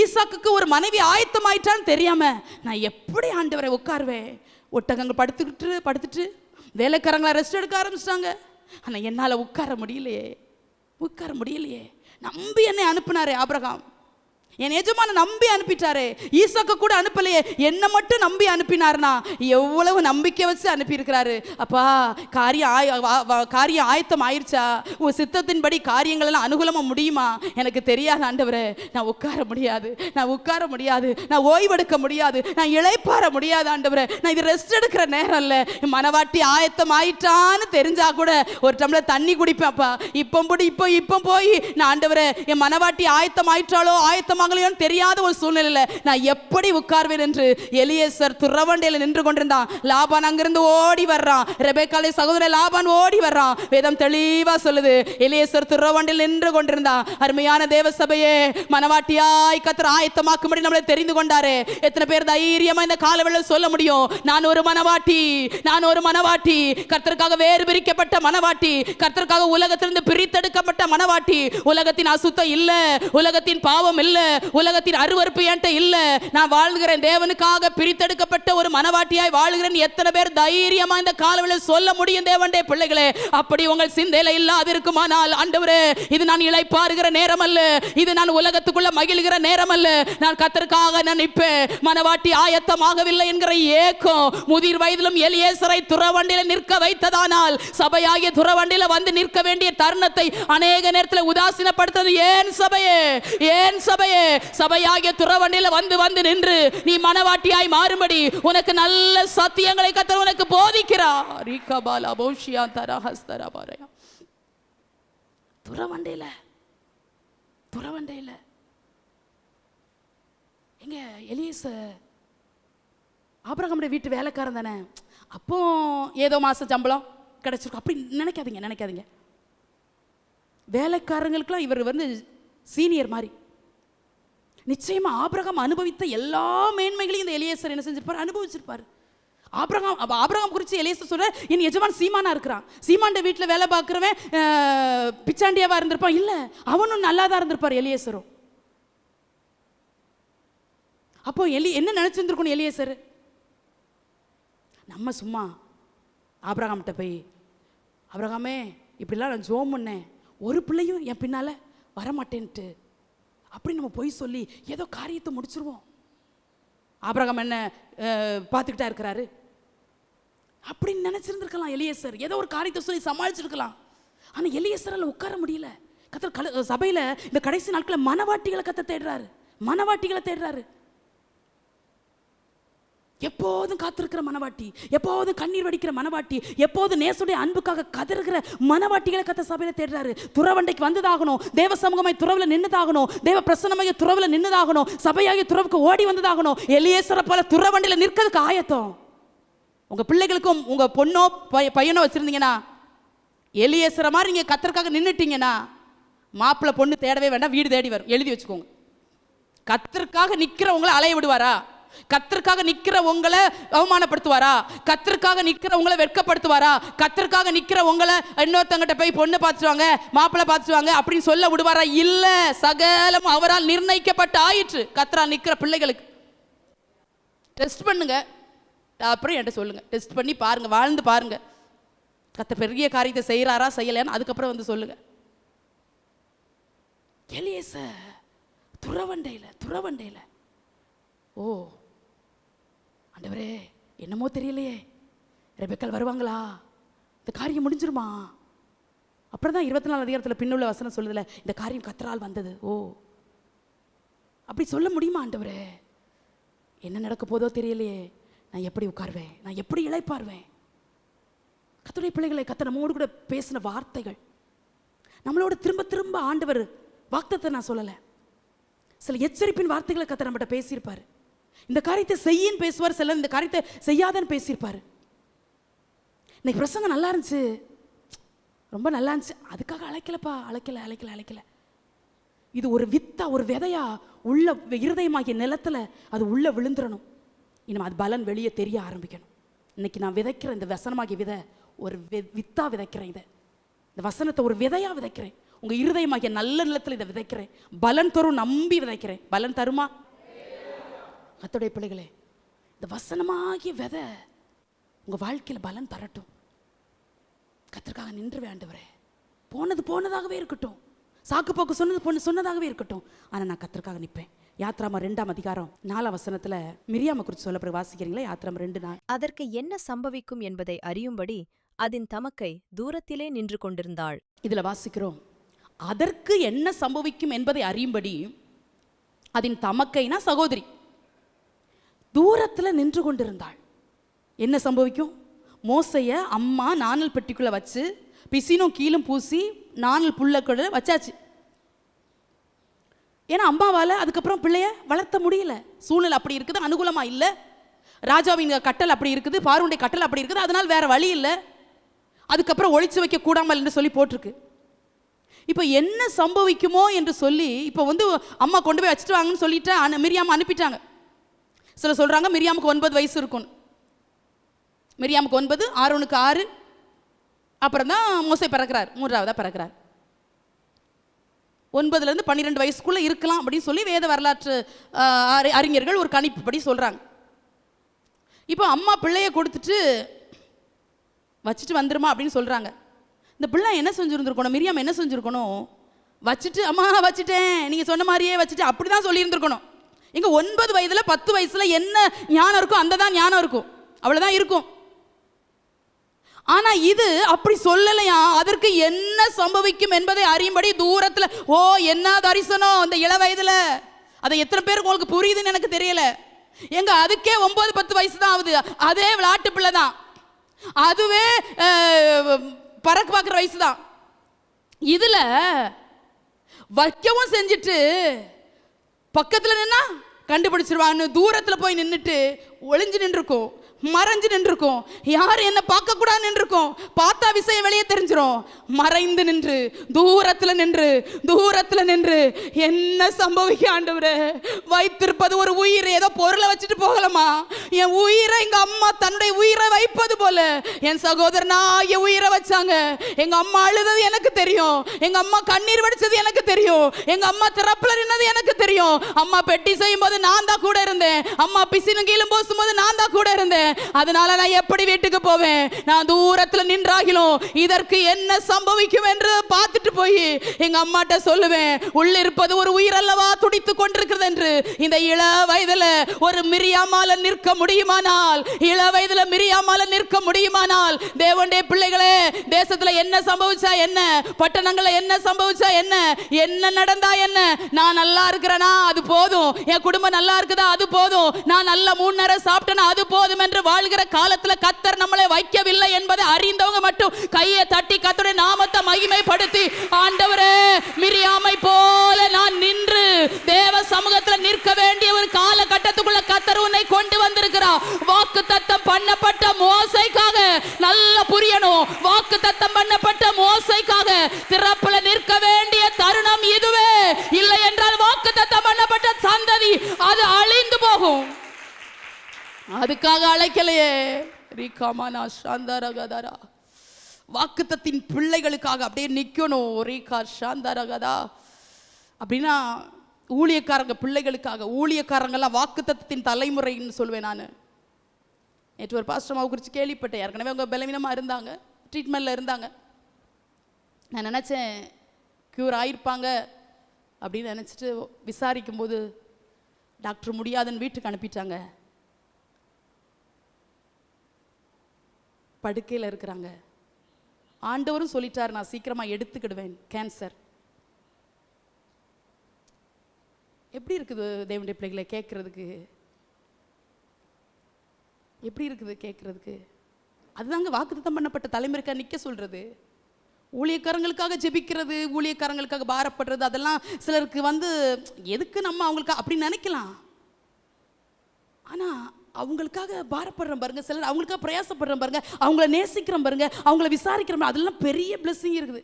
ஈசாக்குக்கு ஒரு மனைவி ஆயத்தம் ஆயிட்டான்னு தெரியாம நான் எப்படி ஆண்டவரை உட்காருவேன்? ஒட்டகங்கள் படுத்துட்டு வேலைக்காரங்களா ரெஸ்ட் எடுக்க ஆரம்பிச்சிட்டாங்க. ஆனால் என்னால் உட்கார முடியலையே. நம்பி என்னை அனுப்புனாரே ஆபிரகாம், என் எஜமான நம்பி அனுப்பிட்டாரே. ஈசாக்கு கூட அனுப்பலையே, என்ன மட்டும் நம்பி அனுப்பினார்னா எவ்வளவு நம்பிக்கை வச்சு அனுப்பியிருக்கிறாரு. அப்பா, காரியம் ஆயத்தம் ஆயிடுச்சா? உன் சித்தத்தின்படி காரியங்கள் எல்லாம் அனுகூலமாக முடியுமா? எனக்கு தெரியாது ஆண்டவரே, நான் உட்கார முடியாது, நான் ஓய்வெடுக்க முடியாது, நான் இளைப்பாற முடியாது ஆண்டவரே. நான் இது ரெஸ்ட் எடுக்கிற நேரம் இல்லை. மனவாட்டி ஆயத்தம் ஆயிட்டான்னு தெரிஞ்சா கூட ஒரு டம்ளர் தண்ணி குடிப்பேன்ப்பா. இப்போ போய் நான் ஆண்டவரே, என் மனவாட்டி ஆயத்தம் ஆயிட்டாலோ தெரியாத ஒரு சூழ்நிலையில நான் எப்படி உட்கார்வேன் என்று எலியேசர் துறவண்டையில நின்று கொண்டிருந்தான். லாபான் அங்கிருந்து ஓடி வர்றான். ரெபேக்காளை சகோதரன் லாபான் ஓடி வர்றான். வேதம் தெளிவா சொல்லுது, எலியேசர் துறவண்டையில் நின்று கொண்டிருந்தான். அருமையான தேவ சபையே, மனவாட்டியாய் கர்த்தர் ஆயத்தமாக்கும்படி நம்மளை தெரிந்து கொண்டாரே. எத்தனை பேர் தைரியமா இந்த காலவெளியில் சொல்ல முடியும், நான் ஒரு மனவாட்டி, கர்த்தருக்காக வேறு பிரிக்கப்பட்ட மனவாட்டி, கர்த்தருக்காக உலகத்திலிருந்து பிரித்தெடுக்கப்பட்ட மனவாட்டி. உலகத்தின் அசுத்தம் இல்ல, உலகத்தின் பாவம் இல்ல, உலகத்தின் அருவருப்பு என்கிட்ட இல்ல. நான் வாழ்கிறேன், தேவனுக்காக பிரித்தெடுக்கப்பட்ட ஒரு மனவாட்டியாய் வாழ்கிறேன். எத்தனை பேர் தைரியமா இந்த காலவெளியில் சொல்ல முடியும் தேவனுடைய பிள்ளைகளே? அப்படி உங்கள் சிந்தையில இல்லாதிருக்குமானால், ஆண்டவரே, இது நான் இளைப்பாறுகிற நேரம் அல்ல, இது நான் உலகத்துக்குள்ள மகிழ்கிற நேரம் அல்ல, நான் கர்த்தருக்காக நினைப்பேன். மனவாட்டி ஆயத்தமாகவில்லை என்கிற ஏக்கம் முதிர் வயதிலும் எலியேசரை துறவண்டில நிற்க வைத்ததானால், சபையாகிய துறவண்டில வந்து நிற்க வேண்டிய தருணத்தை அநேக நேரத்தில் உதாசீனப்படுத்தது ஏன் சபையே? சபையாகிய துறவண்டில வந்து நின்று நீ மனவாட்டியாய் மாறும்படி உனக்கு நல்ல சத்தியங்களை கர்த்தர் உனக்கு போதிக்கிறார். துறவண்டையில எங்க எலியேசர் ஆபிரகாமுடைய வீட்டு வேலைக்காரன் தானே, அப்போ ஏதோ மாசம் சம்பளம் கிடைச்சிருக்கும் அப்படி நினைக்காதீங்க. வேலைக்காரங்களுக்கெல்லாம் இவர் வந்து சீனியர் மாதிரி. நிச்சயமா ஆபிரகாம் அனுபவித்த எல்லா மேன்மைகளையும் இந்த எலியேசர் என்ன செஞ்சிருப்பார்? அனுபவிச்சிருப்பார். ஆபிரகாம் குறித்து எலியேசர் சொல்ற, என் எஜமான் சீமானா இருக்கிறான், சீமாண்ட வீட்டில் வேலை பார்க்குறவன் பிச்சாண்டியாவா இருந்திருப்பான். இல்லை, அவனும் நல்லா தான் இருந்திருப்பார் எலியேசரும். அப்போ என்ன நினைச்சிருந்திருக்கணும் எலியேசர்? நம்ம சும்மா ஆபிரகாம்கிட்ட போய், ஆபிரகாமே இப்படிலாம் நான் ஜோம் பண்ணேன், ஒரு பிள்ளையும் என் பின்னால் வரமாட்டேன்ட்டு அப்படி நம்ம போய் சொல்லி ஏதோ காரியத்தை முடிச்சிருவோம். ஆபிரகாம் என்ன பார்த்துக்கிட்டா இருக்கிறாரு அப்படின்னு நினைச்சிருந்திருக்கலாம். எலியேசர் ஏதோ ஒரு காரியத்தை சொல்லி சமாளிச்சிருக்கலாம். ஆனால் எலியேசரால் உட்கார முடியல. கர்த்தர் சபையில் இந்த கடைசி நாட்களில் மனவாட்டிகளை கர்த்தர் தேடுறாரு, மனவாட்டிகளை தேடுறாரு. எப்போதும் காத்திருக்கிற மனவாட்டி, எப்போதும் கண்ணீர் வடிக்கிற மனவாட்டி, எப்போதும் நேசுடைய அன்புக்காக கதறுகிற மனவாட்டிகளை கர்த்தர் சபையில தேடுறாரு. துறவண்டைக்கு வந்ததாகணும், தேவ சமூகமாய் துறவுல நின்னுதாகணும், தேவ பிரசன்னமாய் துறவுல நின்னுதாகணும், சபையாகிய துறவுக்கு ஓடி வந்ததாகணும். எலியேசரை போல துறவண்டையில நிற்கிறதுக்கு ஆயத்தம். உங்க பிள்ளைகளுக்கும் உங்க பொண்ணோ பையனோ வச்சிருந்தீங்கன்னா, எலியேசரை மாதிரி நீங்க கர்த்தருக்காக நின்னுட்டீங்கன்னா, மாப்பிள்ளை பொண்ணு தேடவே வேண்டாம், வீடு தேடி வரும். எழுதி வச்சுக்கோங்க. கர்த்தருக்காக நிக்கிறவங்களை அலைய விடுவாரா? கர்த்தருக்காக நிக்கிற உங்களை அவமானப்படுத்துவாரா? கர்த்தருக்காக நிக்கிற உங்களை வெட்கப்படுத்துவாரா? கர்த்தருக்காக நிக்கிற உங்களை இன்னொருத்தங்கிட்ட போய் பொண்ணு பார்த்துவாங்க, மாப்பிள்ளை பார்த்துவாங்க அப்படின்னு சொல்ல விடுவாரா? இல்ல. சகலம் அவரால் நிர்ணயிக்கப்பட்ட ஆயிற்று. கர்த்தரால் நிக்கிற பிள்ளைகளுக்கு டெஸ்ட் பண்ணுங்க, அப்புறம் என்கிட்ட சொல்லுங்க. டெஸ்ட் பண்ணி பாருங்க, வாழ்ந்து பாருங்க, கர்த்தர் பெரிய காரியத்தை செய்யறாரா செய்யலன்னு அதுக்கப்புறம் வந்து சொல்லுங்க. எலியேசர் துறவண்டையில ஓ ஆண்டவரே, என்னமோ தெரியலையே, ரெபெக்காள் வருவாங்களா, இந்த காரியம் முடிஞ்சிருமா? அப்புறம் தான் 24 அதிகாரத்தில் பின்னுள்ள வசனம் சொல்லுதுல, இந்த காரியம் கர்த்தரால் வந்தது. ஓ அப்படி சொல்ல முடியுமா? ஆண்டவரே, என்ன நடக்க போதோ தெரியலையே, நான் எப்படி உட்கார்வேன், நான் எப்படி இளைப்பார்வேன்? கர்த்தருடைய பிள்ளைகளை கர்த்தர் நம்மோடு கூட பேசின வார்த்தைகள், நம்மளோட திரும்ப திரும்ப ஆண்டவர் வாக்குத்தத்தத்தை நான் சொல்லலை, சில எச்சரிப்பின் வார்த்தைகளை கர்த்தர் நம்மகிட்ட பேசியிருப்பார். இந்த காரியத்தை செய்யின்னு பேசுவார், சில இந்த காரியத்தை செய்யாதன்னு பேசியிருப்பார். இன்னைக்கு பிரசங்கம் நல்லா இருந்துச்சு, ரொம்ப நல்லா இருந்துச்சு, அதுக்காக அழைக்கலப்பா, அழைக்கல. இது ஒரு வித்தா, ஒரு விதையா உள்ள இருதயமாகிய நிலத்துல அது உள்ள விழுந்துடணும். இன்னும் அது பலன் வெளியே தெரிய ஆரம்பிக்கணும். இன்னைக்கு நான் விதைக்கிற இந்த வசனமாகிய விதை ஒரு வித்தா விதைக்கிறேன். இந்த வசனத்தை ஒரு விதையா விதைக்கிறேன். உங்க இருதயமாகிய நல்ல நிலத்தில் இதை விதைக்கிறேன். பலன் தரும் நம்பி விதைக்கிறேன். பலன் தருமா? கர்த்தருடைய பிள்ளைகளே, இந்த வசனமாகிய விதை உங்க வாழ்க்கையில பலன் தரட்டும். கர்த்தருக்காக நின்று வேண்டவரே, போனது போனதாகவே இருக்கட்டும், சாக்கு போக்கு சொன்னது சொன்னதாகவே இருக்கட்டும், ஆனா நான் கர்த்தருக்காக நிற்பேன். யாத்ராமா 2ஆம் அதிகாரம் 4ஆம் வசனத்துல மிரியாமை குறித்து சொல்ல பிறகு வாசிக்கிறீங்களா? யாத்ராமா 2:4. அதற்கு என்ன சம்பவிக்கும் என்பதை அறியும்படி அதன் தமக்கை தூரத்திலே நின்று கொண்டிருந்தாள். இதுல வாசிக்கிறோம், அதற்கு என்ன சம்பவிக்கும் என்பதை அறியும்படி அதன் தமக்கைனா சகோதரி தூரத்துல நின்று கொண்டிருந்தாள். என்ன சம்பவிக்கும்? மோசைய அம்மா நாணல் பெட்டிக்குள்ள வச்சு பிசினும் கீழும் பூசி நாணல் புள்ளக்குள்ள வச்சாச்சு. ஏன்னா அம்மாவால அதுக்கப்புறம் பிள்ளைய வளர்த்த முடியல, சூழ்நிலை அப்படி இருக்குது, அனுகூலமா இல்லை, ராஜாவின் கட்டல் அப்படி இருக்குது, பார்வோனுடைய கட்டல் அப்படி இருக்குது, அதனால வேற வழி இல்லை, அதுக்கப்புறம் ஒளிச்சு வைக்க கூடாமல் என்று சொல்லி போட்டிருக்கு. இப்போ என்ன சம்பவிக்குமோ என்று சொல்லி இப்போ வந்து அம்மா கொண்டு போய் வச்சுட்டு வாங்கன்னு சொல்லிட்டு மிரியாம் அனுப்பிட்டாங்க. சில சொல்றாங்க மிரியாமுக்கு 9 வயசு இருக்கும். மிரியாமுக்கு 9, ஆரோனுக்கு 6, அப்புறம் தான் மோசே பிறக்கிறார், 3ஆவதா பிறக்கிறார். 9லேருந்து 12 வயசுக்குள்ள இருக்கலாம் அப்படின்னு சொல்லி வேத வரலாற்று அறிஞர்கள் ஒரு கணிப்புப்படி சொல்றாங்க. இப்போ அம்மா பிள்ளைய கொடுத்துட்டு வச்சுட்டு வந்துருமா அப்படின்னு சொல்றாங்க. இந்த பிள்ளை என்ன செஞ்சுருந்துருக்கணும்? மிரியாம் என்ன செஞ்சுருக்கணும்? வச்சுட்டு அம்மா வச்சுட்டேன், நீங்கள் சொன்ன மாதிரியே வச்சுட்டு அப்படி தான் சொல்லியிருந்துருக்கணும். இங்கே 9 வயதில் 10 வயசுல என்ன ஞானம் இருக்கும் அந்த தான் ஞானம் இருக்கும், அவ்வளோதான் இருக்கும். ஆனால் இது அப்படி சொல்லலையா. அதற்கு என்ன சம்பவிக்கும் என்பதை அறியும்படி தூரத்தில், ஓ என்ன தரிசனம் அந்த இள வயதில், அதை எத்தனை பேருக்கு உங்களுக்கு புரியுதுன்னு எனக்கு தெரியல. எங்க அதுக்கே 9-10 வயசு தான் ஆகுது, அதே விளையாட்டு பிள்ளை தான், அதுவே பறக்க பார்க்குற வயசு தான். இதுல வைக்கவும் செஞ்சுட்டு பக்கத்தில் நின்னா கண்டுபிடிச்சிருவான்னு தூரத்தில் போய் நின்றுட்டு ஒளிஞ்சு நின்றுருக்கும், மறைஞ்சு நின்றுருக்கும், யாரும் என்ன பார்க்க கூடாது நின்றுருக்கும், பார்த்தா விஷயம் வெளியே தெரிஞ்சிடும். மறைந்து நின்று தூரத்தில் நின்று என்ன சம்பவிக்க ஆண்டவரே? வைத்திருப்பது ஒரு உயிர், ஏதோ பொருளை வச்சுட்டு போகலாமா? என் உயிரை எங்க அம்மா தன்னுடைய உயிரை வைப்பது போல என் சகோதரனா என் உயிரை வச்சாங்க. எங்க அம்மா அழுதது எனக்கு தெரியும், எங்க அம்மா கண்ணீர் வடிச்சது எனக்கு தெரியும், எங்க அம்மா திறப்புல நின்னது எனக்கு தெரியும். அம்மா பெட்டி செய்யும் போது நான் தான் கூட இருந்தேன், அம்மா பிசினும் கீழும் போசும் போது நான் தான் கூட இருந்தேன். அதனால நான் எப்படி வீட்டுக்கு போவேன்? நான் தூரத்துல நின்றாகிலும் இதற்கு என்ன சம்பவிக்கும் என்று பார்த்துட்டு போய் எங்க அம்மாட்ட சொல்லுவேன், உள்ளிருப்பது ஒரு உயிர் அல்லவா துடித்து கொண்டிருக்கிறது என்று. இந்த இள வயதுல ஒரு மிரியாமால நிற்க முடியுமானால், இள வயதுல மிரியாமால நிற்க முடியுமானால், தேவனுடைய பிள்ளைகளே, தேசத்துல என்ன சம்பவிச்சா என்ன, பட்டணங்கள்ல என்ன சம்பவிச்சா என்ன, என்ன நடந்தா என்ன, நான் நல்லா இருக்கிறேனா அது போதும், என் குடும்பம் நல்லா இருக்குதா அது போதும், நான் நல்ல 3 நேரம் சாப்பிட்டேனா அது போதும் என்று வாழ்கிற காலத்துல கர்த்தர் நம்மளை வைக்கவில்லை என்பதை அறிந்தவங்க மட்டும் கையை தட்டி கர்த்தருடைய நாமத்தை மகிமைப்படுத்தி, ஆண்டவரே, மிரியாமை போல நான் நின்று தேவ சமூகத்துல நிற்க வேண்டிய ஒரு காலகட்டத்துக்குள்ள கர்த்தர் உன்னை கொண்டு வந்திருக்கிறார். வாக்குத்தத்தம் பண்ணப்பட்ட மோசைக்காக நல்லா புரியணும், வாக்குத்தத்தம் பண்ணப்பட்ட மோசைக்காக திறப்புல நிற்க வேண்டிய தருணம் இதுவே. இல்லை என்றால் வாக்குத்தத்தம் பண்ணப்பட்ட சந்ததி அது அழிந்து போகும். அதுக்காக அழைக்கலையே. ரீகாமானா சாந்தரகதரா, வாக்குத்தத்தின் பிள்ளைகளுக்காக அப்படியே நிக்கணும். ரீகா சாந்தரகதா அப்படின்னா ஊழியக்காரங்க பிள்ளைகளுக்காக. ஊழியக்காரங்கெல்லாம் வாக்குத்தத்தின் தலைமுறைன்னு சொல்லுவேன் நான். நேற்று ஒரு பாஸ்டர் குறித்து கேள்விப்பட்டேன். ஏற்கனவே அவங்க பலவீனமாக இருந்தாங்க, ட்ரீட்மெண்ட்டில் இருந்தாங்க. நான் நினச்சேன் க்யூர் ஆகிருப்பாங்க அப்படின்னு நினச்சிட்டு விசாரிக்கும்போது டாக்டர் முடியாதுன்னு வீட்டுக்கு அனுப்பிட்டாங்க. படுக்கையில் இருக்கிறாங்க. ஆண்டவரும் சொல்லிட்டார், நான் சீக்கிரமாக எடுத்துக்கிடுவேன் கேன்சர். எப்படி இருக்குது தேவனுடைய பிள்ளைகளை கேட்கறதுக்கு? எப்படி இருக்குது கேட்கறதுக்கு? அதுதாங்க வாக்குத்தத்தம் பண்ணப்பட்ட தலைமுறைக்காக நிற்க சொல்றது. ஊழியக்காரங்களுக்காக ஜெபிக்கிறது, ஊழியக்காரங்களுக்காக பாரப்படுறது, அதெல்லாம் சிலருக்கு எதுக்கு நம்ம அவங்களுக்கு அப்படி நினைக்கலாம். ஆனால் அவங்களுக்காக பாரப்படுறோம் பாருங்க, சிலர் அவங்களுக்காக பிரயாசப்படுறோம் பாருங்க, அவங்கள நேசிக்கிறோம் பாருங்க, அவங்கள விசாரிக்கிறோம், அதெல்லாம் பெரிய பிளெஸிங் இருக்குது.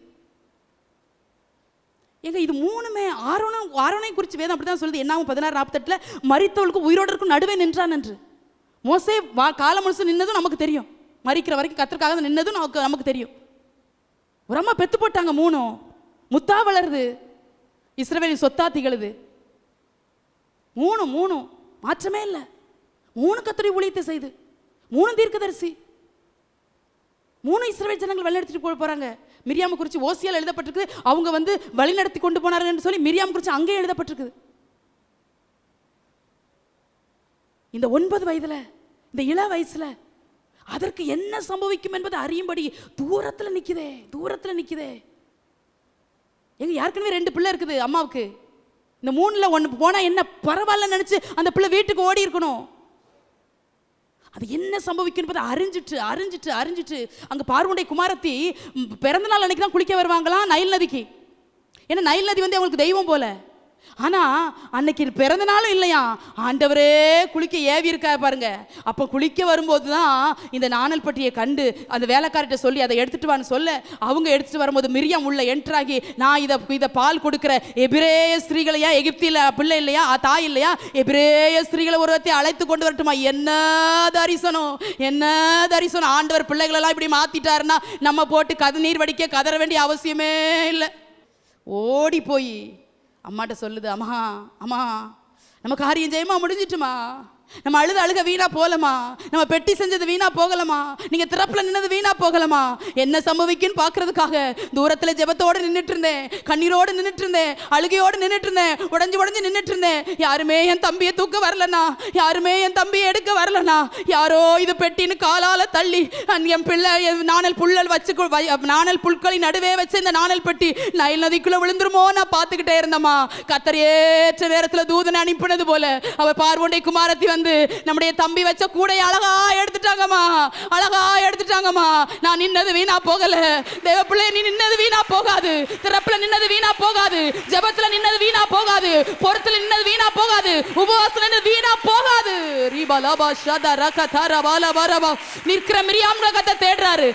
ஏங்க இது மூணுமே ஆரோனை குறித்து வேதம் அப்படி தான் சொல்லுது. என்னாகும் 16:48 மரித்தவளுக்கு உயிரோடு இருக்கும் நடுவே நின்றான் என்று. மோசே காலம் முழுசு நின்னதும் நமக்கு தெரியும், மரிக்கிற வரைக்கும் கர்த்தருக்காக நின்னதும் நமக்கு தெரியும். ஒரு அம்மா பெத்து போட்டாங்க, 3 முத்தா வளருது, இஸ்ரவேலின் சொத்தா திகழுது. 3 மாற்றமே இல்லை. 3 கர்த்தருடைய ஊழியத்தை செய்து, 3 தீர்க்கதரிசி, 3 இஸ்ரவேல் ஜனங்கள் வழி எடுத்துட்டு போறாங்க. மிரியாம் குறித்து ஓசியால் எழுதப்பட்டிருக்கு, அவங்க வழி நடத்தி கொண்டு போனார்கள் என்று சொல்லி மிரியாம் குறித்து அங்கே எழுதப்பட்டிருக்கு. இந்த 9 வயதுல, இந்த இள வயசுல அதற்கு என்ன சம்பவிக்கும் என்பதை அறியும்படி தூரத்தில் நிக்குதே. எங்க யாருக்குமே 2 பிள்ளை இருக்குது அம்மாவுக்கு. இந்த 3ல் 1 போனா என்ன பரவாயில்ல நினைச்சு அந்த பிள்ளை வீட்டுக்கு ஓடி இருக்கணும். அது என்ன சம்பவிக்கும் என்பதை அறிஞ்சிட்டு அங்க பார்வோனுடைய குமாரத்தி பிறந்த நாள் அன்னைக்கு தான் குளிக்க வருவாங்களாம் நைல் நதிக்கு. ஏன்னா நைல் நதி அவங்களுக்கு தெய்வம் போல. ஆனா அன்னைக்கு பிறந்த நாளும் இல்லையா, ஆண்டவரே குளிக்க ஏவி இருக்கா பாருங்க. அப்போ குளிக்க வரும்போது தான் இந்த நாணல் பட்டியை கண்டு அந்த வேலைக்காரிட்ட சொல்லி அதை எடுத்துட்டு வான்னு சொல்ல, அவங்க எடுத்துட்டு வரும்போது மிரியாம் உள்ள என்ட்ராகி, நான் இதை பால் கொடுக்குற எபிரேய ஸ்திரீகளையா, எகிப்தில பிள்ளை இல்லையா, தாய் இல்லையா, எபிரேய ஸ்திரீகளை ஒருவத்தை அழைத்து கொண்டு வரட்டுமா. என்ன தரிசனம் ஆண்டவர் பிள்ளைகளெல்லாம் இப்படி மாத்திட்டாருன்னா நம்ம போட்டு கதநீர் வடிக்க கதற வேண்டிய அவசியமே இல்லை. ஓடி போய் அம்மாட்ட சொல்லுது, அம்மா நம்ம காரியம் ஜெயமா முடிஞ்சிட்டுமா, நம்ம அழுக வீணா போகலமா, நம்ம பெட்டி செஞ்சது வீணா போகலமா, நீங்க திறப்புல நின்னது வீணா போகலமா. என்ன சம்பவிக்குன்னு பாக்குறதுக்காக தூரத்துல ஜெபத்தோடு நின்றுட்டு இருந்தேன், கண்ணீரோடு நின்றுட்டு இருந்தேன், அழுகையோடு நின்றுட்டு இருந்தேன், உடஞ்சு நின்றுட்டு இருந்தேன். யாருமே என் தம்பியை தூக்க வரலனா, யாருமே என் தம்பியை எடுக்க வரலனா, யாரோ இது பெட்டின்னு காலால தள்ளி என் பிள்ளை நாணல் புல்லல் வச்சு நாணல் புல்களின் நடுவே வச்சு இந்த நாணல் பெட்டி நைல் நதிக்குள்ள விழுந்துருமோ நான் பார்த்துக்கிட்டே இருந்தம்மா. கர்த்தர் ஏற்ற நேரத்துல தூதனை அனுப்பினது போல அவ பார்வோனுடைய குமாரத்தி நம்முடைய தம்பி வச்ச கூடைய அழகா எடுத்துட்டாங்கம்மா. நான் நின்னது வீணா போகல. தேவ பிள்ளை, நீ நின்னது வீணா போகாது, திறப்புல நின்னது வீணா போகாது, ஜெபத்துல நின்னது வீணா போகாது, பொறுத்துல நின்னது வீணா போகாது, உபவாசத்துல நின்னது வீணா போகாது. ரீபலபா ஷதரகதர பாலபரபா. நிற்கிற மிரியாம்ல கத்த தேடுறாரு,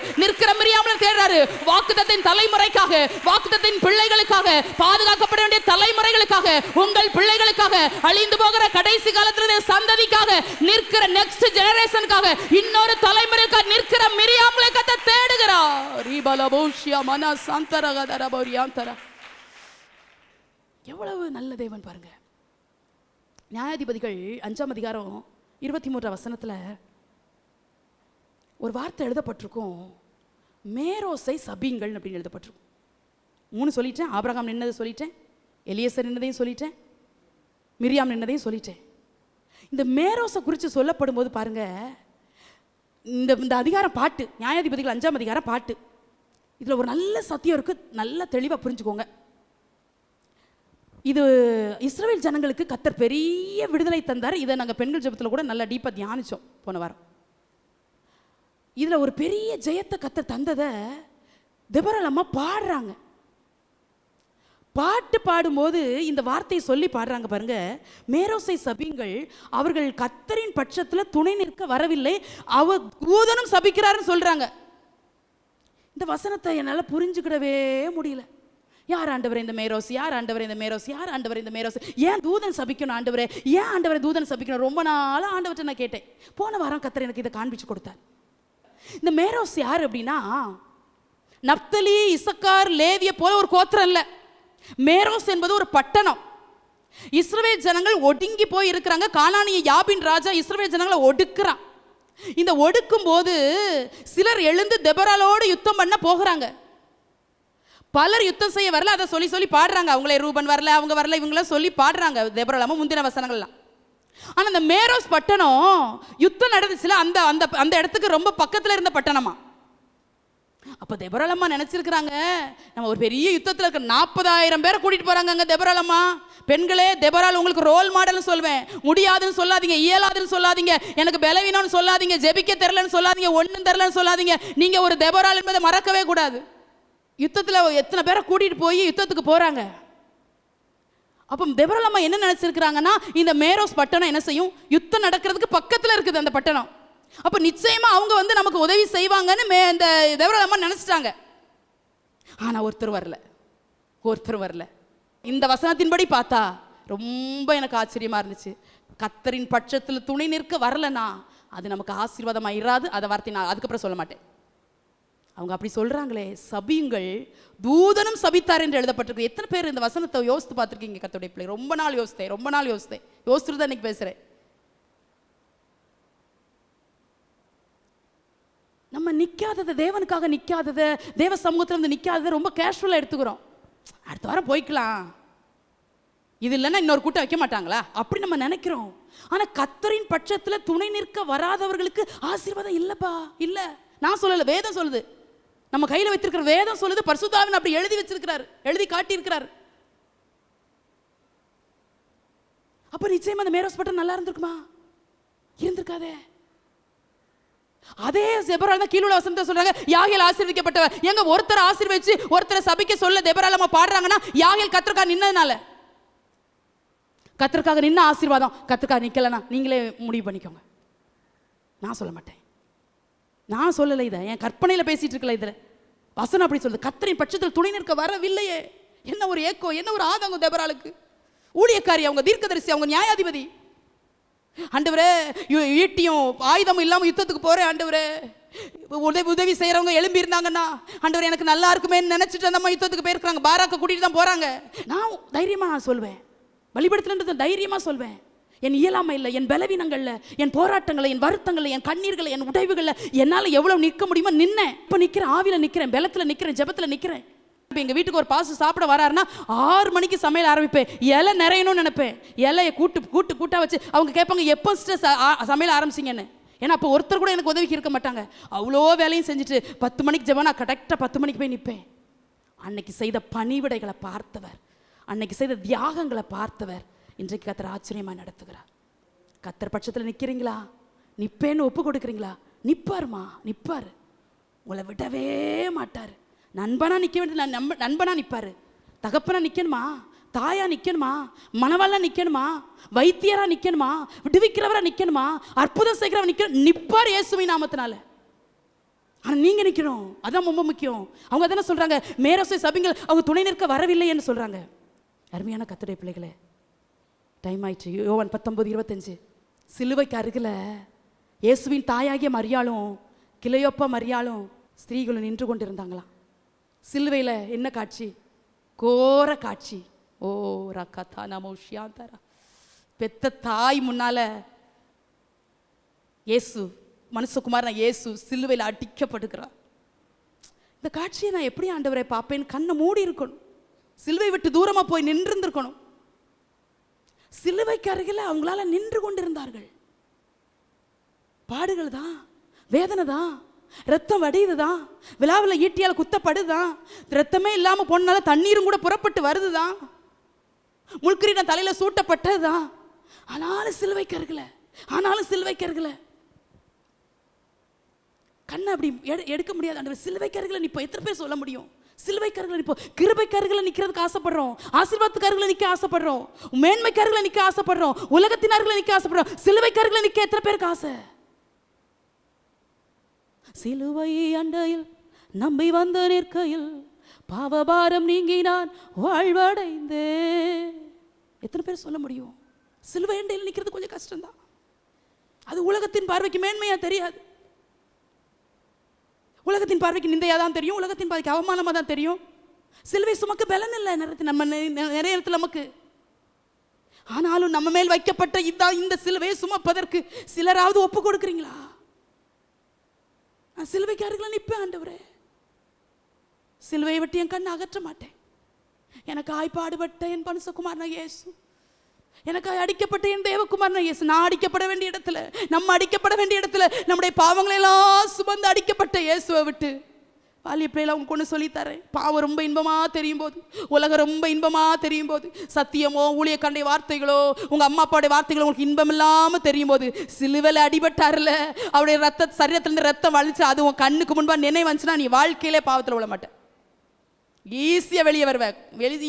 வாக்குத்தத்தின் தலைமுறைக்காக, வாக்குத்தத்தின் பிள்ளைகளுக்காக, பாதுகாக்கப்பட வேண்டிய தலைமுறைகளுக்காக, உங்கள் பிள்ளைகளுக்காக, அழிந்து போகிற கடைசி காலத்துல சந்ததிக்காக நிற்கிற நெக்ஸ்ட் ஜெனரேஷனுக்காக, இன்னொரு தலைமுறைக்காக நிற்கிற மிரியாம்களை கத்த தேடுகிறார். எவ்வளவு நல்ல தேவன் பாருங்க. நியாயாதிபதிகள் 5ஆம் அதிகாரம் 23ஆம் வசனத்துல ஒரு வார்த்தை எழுதப்பட்டிருக்கும், மேரோசை சபிங்கள் அப்படின்னு எழுதப்பட்டிருக்கும். 3 சொல்லிட்டேன். ஆபிரகாம் நின்னதை சொல்லிட்டேன், எலியேசர் நின்னதையும் சொல்லிட்டேன், மிரியாம் நின்னதையும் சொல்லிட்டேன். இந்த மேரோசை குறித்து சொல்லப்படும் போது பாருங்க, இந்த அதிகாரம் பாட்டு, நியாயாதிபதிகள் 5ஆம் அதிகாரம் பாட்டு. இதில் ஒரு நல்ல சத்தியம் இருக்கு, நல்ல தெளிவாக புரிஞ்சுக்கோங்க. இது இஸ்ரவேல் ஜனங்களுக்கு கர்த்தர் பெரிய விடுதலை தந்தார். இதை நாங்கள் பெண்கள் ஜெபத்தில் கூட நல்லா டீப்பாக தியானித்தோம் போன வாரம். இதில் ஒரு பெரிய ஜெயத்தை கர்த்தர் தந்ததை தெபொராள் அம்மா பாடுறாங்க. பாட்டு பாடும்போது இந்த வார்த்தையை சொல்லி பாடுறாங்க பாருங்க, மேரோசை சபிங்கள், அவர்கள் கர்த்தரின் பட்சத்தில் துணை நிற்க வரவில்லை, அவர் தூதனும் சபிக்கிறாருன்னு சொல்றாங்க. இந்த வசனத்தை என்னால் புரிஞ்சுக்கிடவே முடியல. யார் ஆண்டவரே இந்த மேரோஸ், யார் ஆண்டவரே இந்த மேரோஸ், யார் ஆண்டவரே இந்த மேரோஸ், ஏன் தூதன் சபிக்கணும் ஆண்டவரே, ஏன் ஆண்டவரே தூதன் சபிக்கணும்? ரொம்ப நாளாக ஆண்டவர்கிட்ட நான் கேட்டேன். போன வாரம் கர்த்தர் எனக்கு இதை காண்பிச்சு கொடுத்தார். இந்த மேரோஸ் யார் அப்படின்னா, நப்தலி, இசக்கார், லேவியை போல ஒரு கோத்திரம் இல்லை. மேரோஸ் என்பது ஒரு பட்டணம். இஸ்ரவேல் ஜனங்கள் ஒடுங்கி போய் இருக்கிறாங்க. கானானிய யாபின் ராஜா இஸ்ரவேல் ஜனங்களை ஒடுக்குறான். இந்த ஒடுக்கும் போது சிலர் எழுந்து தெபொராளோடு யுத்தம் பண்ண போகிறாங்க. பலர் யுத்தம் செய்ய வரல, அதை சொல்லி சொல்லி பாடுறாங்க. அவங்களே ரூபன் வரல, அவங்க வரல, இவங்களாம் சொல்லி பாடுறாங்க தெபொராள் முந்தின வசனங்கள்லாம். ஆனால் அந்த மேரோஸ் பட்டணம் யுத்தம் நடந்துச்சுல, அந்த அந்த அந்த இடத்துக்கு ரொம்ப பக்கத்தில் இருந்த பட்டணமா. அப்போ தெபொராள் அம்மா நினைச்சிருக்கிறாங்க, நம்ம ஒரு பெரிய யுத்தத்தில் இருக்க 40,000 பேரை கூட்டிட்டு போறாங்க அங்கே தெபொராள் அம்மா. பெண்களே, தெபொராள் உங்களுக்கு ரோல் மாடல்னு சொல்வேன். முடியாதுன்னு சொல்லாதீங்க, இயலாதுன்னு சொல்லாதீங்க, எனக்கு பலவீனம்னு சொல்லாதீங்க, ஜெபிக்க தெரியலன்னு சொல்லாதீங்க, ஒன்றும் தெரியலன்னு சொல்லாதீங்க. நீங்க ஒரு தெபொராள் என்பதை மறக்கவே கூடாது. யுத்தத்தில் எத்தனை பேரை கூட்டிட்டு போய் யுத்தத்துக்கு போறாங்க. அப்போ தெபொராள் அம்மா என்ன நினைச்சிருக்கிறாங்கன்னா, இந்த மேரோஸ் பட்டணம் என்ன செய்யும், யுத்தம் நடக்கிறதுக்கு பக்கத்தில் இருக்குது அந்த பட்டணம். அப்போ நிச்சயமா அவங்க வந்து நமக்கு உதவி செய்வாங்கன்னு இந்த தெபொராள் அம்மா நினைச்சிட்டாங்க. ஆனா ஒருத்தர் வரல. இந்த வசனத்தின்படி பார்த்தா ரொம்ப எனக்கு ஆச்சரியமா இருந்துச்சு. கர்த்தரின் பட்சத்தில் துணை நிற்க வரலனா அது நமக்கு ஆசீர்வாதமா இராது. அதை வார்த்தை நான் அதுக்கப்புறம் சொல்ல மாட்டேன். அவங்க அப்படி சொல்றாங்களே, சபியுங்கள், தூதனும் சபித்தார் என்று எழுதப்பட்டிருக்கு. எத்தனை பேர் இந்த வசனத்தை யோசித்து பார்த்துருக்கீங்க? கர்த்தருடைய பிள்ளை, ரொம்ப நாள் யோசித்தேன். யோசிச்சுட்டு தான் இன்னைக்கு பேசுறேன். நம்ம நிற்காததை, தேவனுக்காக நிற்காததை, தேவ சமூகத்தில் வந்து நிற்காததை ரொம்ப கேஷுவலாக எடுத்துக்கிறோம். அடுத்த வாரம் போய்க்கலாம், இது இல்லைன்னா இன்னொரு கூட்டம் வைக்க மாட்டாங்களா அப்படி நம்ம நினைக்கிறோம். ஆனால் கர்த்தரின் பட்சத்தில் துணை நிற்க வராதவர்களுக்கு ஆசீர்வாதம் இல்லைப்பா. இல்லை, நான் சொல்லலை, வேதம் சொல்லுது. நம்ம கையில் வைத்திருக்கிற வேதம் சொல்லுது. பரிசுத்த ஆவியானவர் அப்படி எழுதி வச்சிருக்கிறார், எழுதி காட்டியிருக்கிறார். அப்போ நிச்சயமா அந்த மேரோஸ் பட்டம் நல்லா இருந்திருக்குமா? இருந்திருக்காதே. அதே தெபொராள் தான் கீழுள்ள வசனத்தை சொல்றாங்க, யாகேல் ஆசீர்வதிக்கப்பட்டவர். எங்க ஒருத்தரை ஆசீர்வதிச்சு ஒருத்தரை சபிக்க சொல்ல தெபொராள் அம்மா பாடுறாங்கன்னா, யாகேல் கர்த்தருக்காக நின்னதுனால. கர்த்தருக்காக நின்ன ஆசீர்வாதம், கர்த்தருக்காக நிக்கலனா நீங்களே முடிவு பண்ணிக்கோங்க. நான் சொல்ல மாட்டேன், நான் சொல்லலை. இதை என் கற்பனையில் பேசிட்டு இருக்கல. இதில் வசனம் அப்படி சொல்லுது, கர்த்தரின் பட்சத்தில் துணை நிற்க வரவில்லையே. என்ன ஒரு ஏக்கம், என்ன ஒரு ஆதங்கம் தெபொராளுக்கு. ஊழியக்காரி, அவங்க தீர்க்கதரிசி, அவங்க நியாயாதிபதி. ஆண்டவரே, ஈட்டியும் ஆயுதமும் இல்லாமல் யுத்தத்துக்கு போறேன் ஆண்டவரே, உதவி செய்யறவங்க எழும்பி இருந்தாங்கன்னா ஆண்டவரே எனக்கு நல்லா இருக்குமேன்னு நினைச்சிட்டு அந்த அம்மா யுத்தத்துக்கு போயிருக்காங்க. பாராக்க கூட்டிட்டு தான் போறாங்க. நான் தைரியமா சொல்வேன், வழிபடுத்தலன்றது தைரியமா சொல்வேன். என் இயலாமை இல்லை, என் பலவீனங்கள்ல, என் போராட்டங்களை, என் வருத்தங்களை, என் கண்ணீர்களை, என் உடைவுகளை என்னால் எவ்வளவு நிற்க முடியுமோ நின்னேன். இப்போ நிற்கிறேன், ஆவியில் நிற்கிறேன், பலத்தில் நிற்கிறேன், ஜெபத்தில் நிற்கிறேன். எங்கள் வீட்டுக்கு ஒரு பாசு சாப்பிட வராருன்னா 6 மணிக்கு சமையல் ஆரம்பிப்பேன். இலை நிறையணும்னு நினைப்பேன். இலையை கூட்டா வச்சு அவங்க கேட்பாங்க, எப்போ சமையல் ஆரம்பிச்சிங்கன்னு. ஏன்னா அப்போ ஒருத்தர் கூட எனக்கு உதவிக்கு இருக்க மாட்டாங்க. அவ்வளோ வேலையும் செஞ்சுட்டு 10 மணிக்கு ஜெபம், நான் கரெக்டாக 10 மணிக்கு போய் நிற்பேன். அன்னைக்கு செய்த பணிவிடைகளை பார்த்தவர், அன்னைக்கு செய்த தியாகங்களை பார்த்தவர் இன்றைக்கு கர்த்தர் ஆச்சரியமாக நடத்துகிறார். கர்த்தர் பட்சத்தில் நிற்கிறீங்களா? நிற்பேன்னு ஒப்பு கொடுக்குறீங்களா? நிற்பாருமா, நிற்பார், உங்களை விடவே மாட்டார். நண்பனா நிற்க வேண்டியது நண்பனா நிற்பாரு. தகப்பனா நிற்கணுமா, தாயா நிற்கணுமா, மணவாளா நிற்கணுமா, வைத்தியரா நிற்கணுமா, விடுவிக்கிறவரா நிற்கணுமா, அற்புதம் செய்கிறவா நிற்பார் இயேசுவின் நாமத்தினால. ஆனால் நீங்கள் நிற்கணும், அதான் ரொம்ப முக்கியம். அவங்க தானே சொல்கிறாங்க, மேரோசை சபிங்கள் அவங்க துணை நிற்க வரவில்லை என்று சொல்கிறாங்க. அருமையான கர்த்தருடைய பிள்ளைகளே, டைம் ஆயிடுச்சு. யோவான் 19:25. சிலுவைக்கு அருகில் இயேசுவின் தாயாகிய மரியாளும் கிளையோப்பா மரியாளும் ஸ்திரீகளும் நின்று கொண்டிருந்தாங்களாம். சிலுவையில் என்ன காட்சி? கோர காட்சி. ஓ ரக்கதா நமோஷியாந்தரா. பெத்த தாய் முன்னால இயேசு மனுஷகுமாரன் இயேசு சிலுவையில் அடிக்கப்படுகிறார். இந்த காட்சியை நான் எப்படி ஆண்டவரை பார்ப்பேன்? கண்ணை மூடி இருக்கணும், சிலுவை விட்டு தூரமாக போய் நின்றிருந்திருக்கணும். சிலுவைக்கு அருகில் அவங்களால நின்று கொண்டிருந்தார்கள். பாடுகள் தான், வேதனை தான், ரத்தம் வடியுதுதான், விழாவில் ஈட்டியால் குத்தப்படுதான், ரத்தமே இல்லாமல் போனால தண்ணீரும் கூட புறப்பட்டு வருதுதான், முள்கிரீடம் தலையில் சூட்டப்பட்டதுதான். ஆனாலும் சிலுவைக்கு அருகில் கண்ணை அப்படி எடுக்க முடியாது. ஆண்டவர் சிலுவைக்கு அருகில் நிற்போம். எத்தனை பேர் சொல்ல முடியும்? சிலுவைக்கு அருகில் நிற்போம். கிருபைக்கு அருகில் நிற்கிறதுக்கு ஆசைப்படுறோம், ஆசீர்வாதத்துக்கு அருகில் நிற்க ஆசைப்படுறோம், மேன்மைக்கு அருகில் நிற்க ஆசைப்படுறோம், உலகத்தின் அருகில் நிற்க ஆசைப்படுறோம். சிலுவைக்கு அருகில் நிற்க எத்தனை பேருக்கு ஆசை? சிலுவை அண்டையில் நம்பி வந்து நிற்கையில் பாவபாரம் நீங்கி நான் வாழ்வடைந்தே. எத்தனை பேர் சொல்ல முடியும்? சிலுவை அண்டையில் நிற்கிறது கொஞ்சம் கஷ்டம்தான். அது உலகத்தின் பார்வைக்கு மேன்மையா தெரியாது, உலகத்தின் பார்வைக்கு நிந்தையா தான் தெரியும், உலகத்தின் பார்வைக்கு அவமானமா தான் தெரியும். சிலுவை சுமக்க பலன் இல்லை நிறைய நேரத்தில் நமக்கு. ஆனாலும் நம்ம மேல் வைக்கப்பட்ட இந்த சிலுவையை சுமப்பதற்கு சிலராவது ஒப்பு கொடுக்குறீங்களா? நான் சிலுவைக்கு அருகில் நிற்பேன். ஆண்டவரே, சிலுவையை விட்டு என் கண்ணை அகற்ற மாட்டேன். எனக்கு ஆய்ப்பாடுபட்ட என் பனுசகுமாரன் இயேசு, எனக்கு அடிக்கப்பட்ட என் தேவகுமாரன் இயேசு, நான் அடிக்கப்பட வேண்டிய இடத்துல, நம்ம அடிக்கப்பட வேண்டிய இடத்துல நம்முடைய பாவங்களை எல்லாம் சுமந்து அடிக்கப்பட்ட இயேசுவை விட்டு வாலிய பிள்ளைல அவங்க கொண்டு சொல்லித்தரேன். பாவம் ரொம்ப இன்பமாக தெரியும் போது, உலகம் ரொம்ப இன்பமாக தெரியும் போது, சத்தியமோ ஊழியக்காரனுடைய வார்த்தைகளோ உங்கள் அம்மா அப்பாவுடைய வார்த்தைகளோ உங்களுக்கு இன்பம் இல்லாமல் தெரியும் போது, சிலுவையில் அடிபட்டார்ல, அவருடைய சரீரத்திலிருந்து ரத்தம் வலிச்சு அது உன் கண்ணுக்கு முன்பாக நினைவு வந்துச்சுன்னா நீ வாழ்க்கையிலே பாவத்தில் விட மாட்டேன். ஈஸியாக வெளியே வருவ,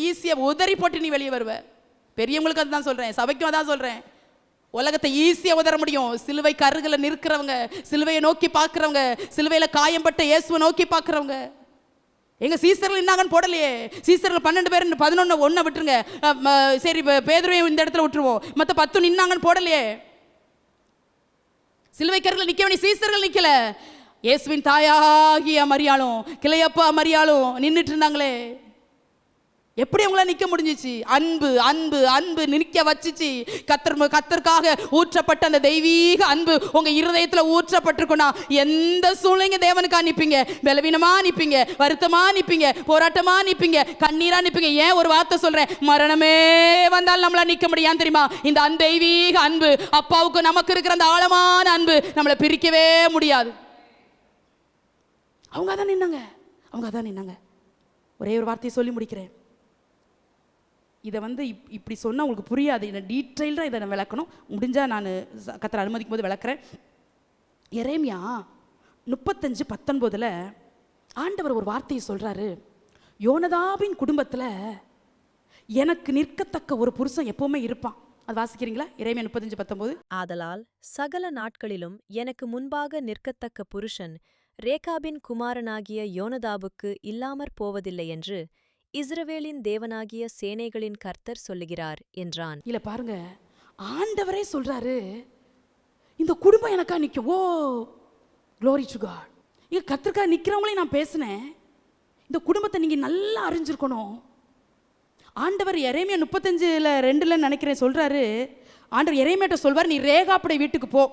ஈஸியாக உதறி போட்டு நீ வெளியே வருவ. பெரியவங்களுக்கு அதுதான் சொல்கிறேன், சபைக்கும் அதான் சொல்கிறேன். உலகத்தை ஈஸியாக உதற முடியும். சிலுவைக்கு அருகில் நிற்கிறவங்க, சிலுவையை நோக்கி பார்க்குறவங்க, சிலுவையில் காயம்பட்ட இயேசுவை நோக்கி பார்க்குறவங்க. எங்கள் சீசர்கள் என்னாங்கன்னு போடலையே. சீசர்கள் 12 பேர் 11 விட்டுருங்க, சரி பேதுருவையும் இந்த இடத்துல விட்டுருவோம், மற்ற 10 நின்னாங்கன்னு போடலையே. சிலுவைக்கு அருகில் நிற்க வேண்டிய சீசர்கள் நிற்கல. இயேசுவின் தாயாகிய மரியாளும் கிளையப்பா மரியாளும் நின்றுட்டு இருந்தாங்களே. எப்படி அவங்களால நிற்க முடிஞ்சிச்சு? அன்பு அன்பு அன்பு நிற்க வச்சிச்சு. கத்தருக்காக ஊற்றப்பட்ட அந்த தெய்வீக அன்பு உங்க இருதயத்தில் ஊற்றப்பட்டிருக்குன்னா எந்த சூழ்நிலைங்க தேவனுக்கா நிற்பீங்க? பலவீனமா நிற்பீங்க, வருத்தமா நிற்பீங்க, போராட்டமா நிற்பீங்க, கண்ணீரா நிற்பீங்க. ஏன் ஒரு வார்த்தை சொல்றேன், மரணமே வந்தால் நம்மளால நிற்க முடியாது தெரியுமா? இந்த அந்த தெய்வீக அன்பு, அப்பாவுக்கு நமக்கு இருக்கிற அந்த ஆழமான அன்பு நம்மளை பிரிக்கவே முடியாது. அவங்க அதான் நின்னாங்க. ஒரே ஒரு வார்த்தையை சொல்லி முடிக்கிறேன். இதை இப்படி சொன்னால் உங்களுக்கு புரியாது, என்னை டீட்டெயில்டாக இதை நான் விளக்கணும். முடிஞ்சால் நான் கர்த்தர் அனுமதிக்கும் போது விளக்குறேன். எரேமியா 35:19 ஆண்டவர் ஒரு வார்த்தையை சொல்கிறாரு. யோனதாபின் குடும்பத்தில் எனக்கு நிற்கத்தக்க ஒரு புருஷன் எப்போவுமே இருப்பான். அது வாசிக்கிறீங்களா? எரேமியா 35:19. ஆதலால் சகல நாட்களிலும் எனக்கு முன்பாக நிற்கத்தக்க புருஷன் ரேகாபின் குமாரனாகிய யோனதாபுக்கு இல்லாமற் போவதில்லை என்று இஸ்ரவேலின் தேவனாகிய சேனைகளின் கர்த்தர் சொல்லுகிறார் என்றான். இல்ல பாருங்க, ஆண்டவரே சொல்றாரு, இந்த குடும்பம் எனக்கா நிற்கும். Oh glory to God. இங்க கர்த்தருக்காக நிற்கிறவங்களையும் நான் பேசினேன். இந்த குடும்பத்தை நீங்க நல்லா அறிஞ்சிருக்கணும். ஆண்டவர் எரேமியா 35:2 நினைக்கிறேன் சொல்றாரு. ஆண்டவர் எரேமியாட்ட சொல்வார், நீ ரேகாப்புடைய வீட்டுக்கு போ.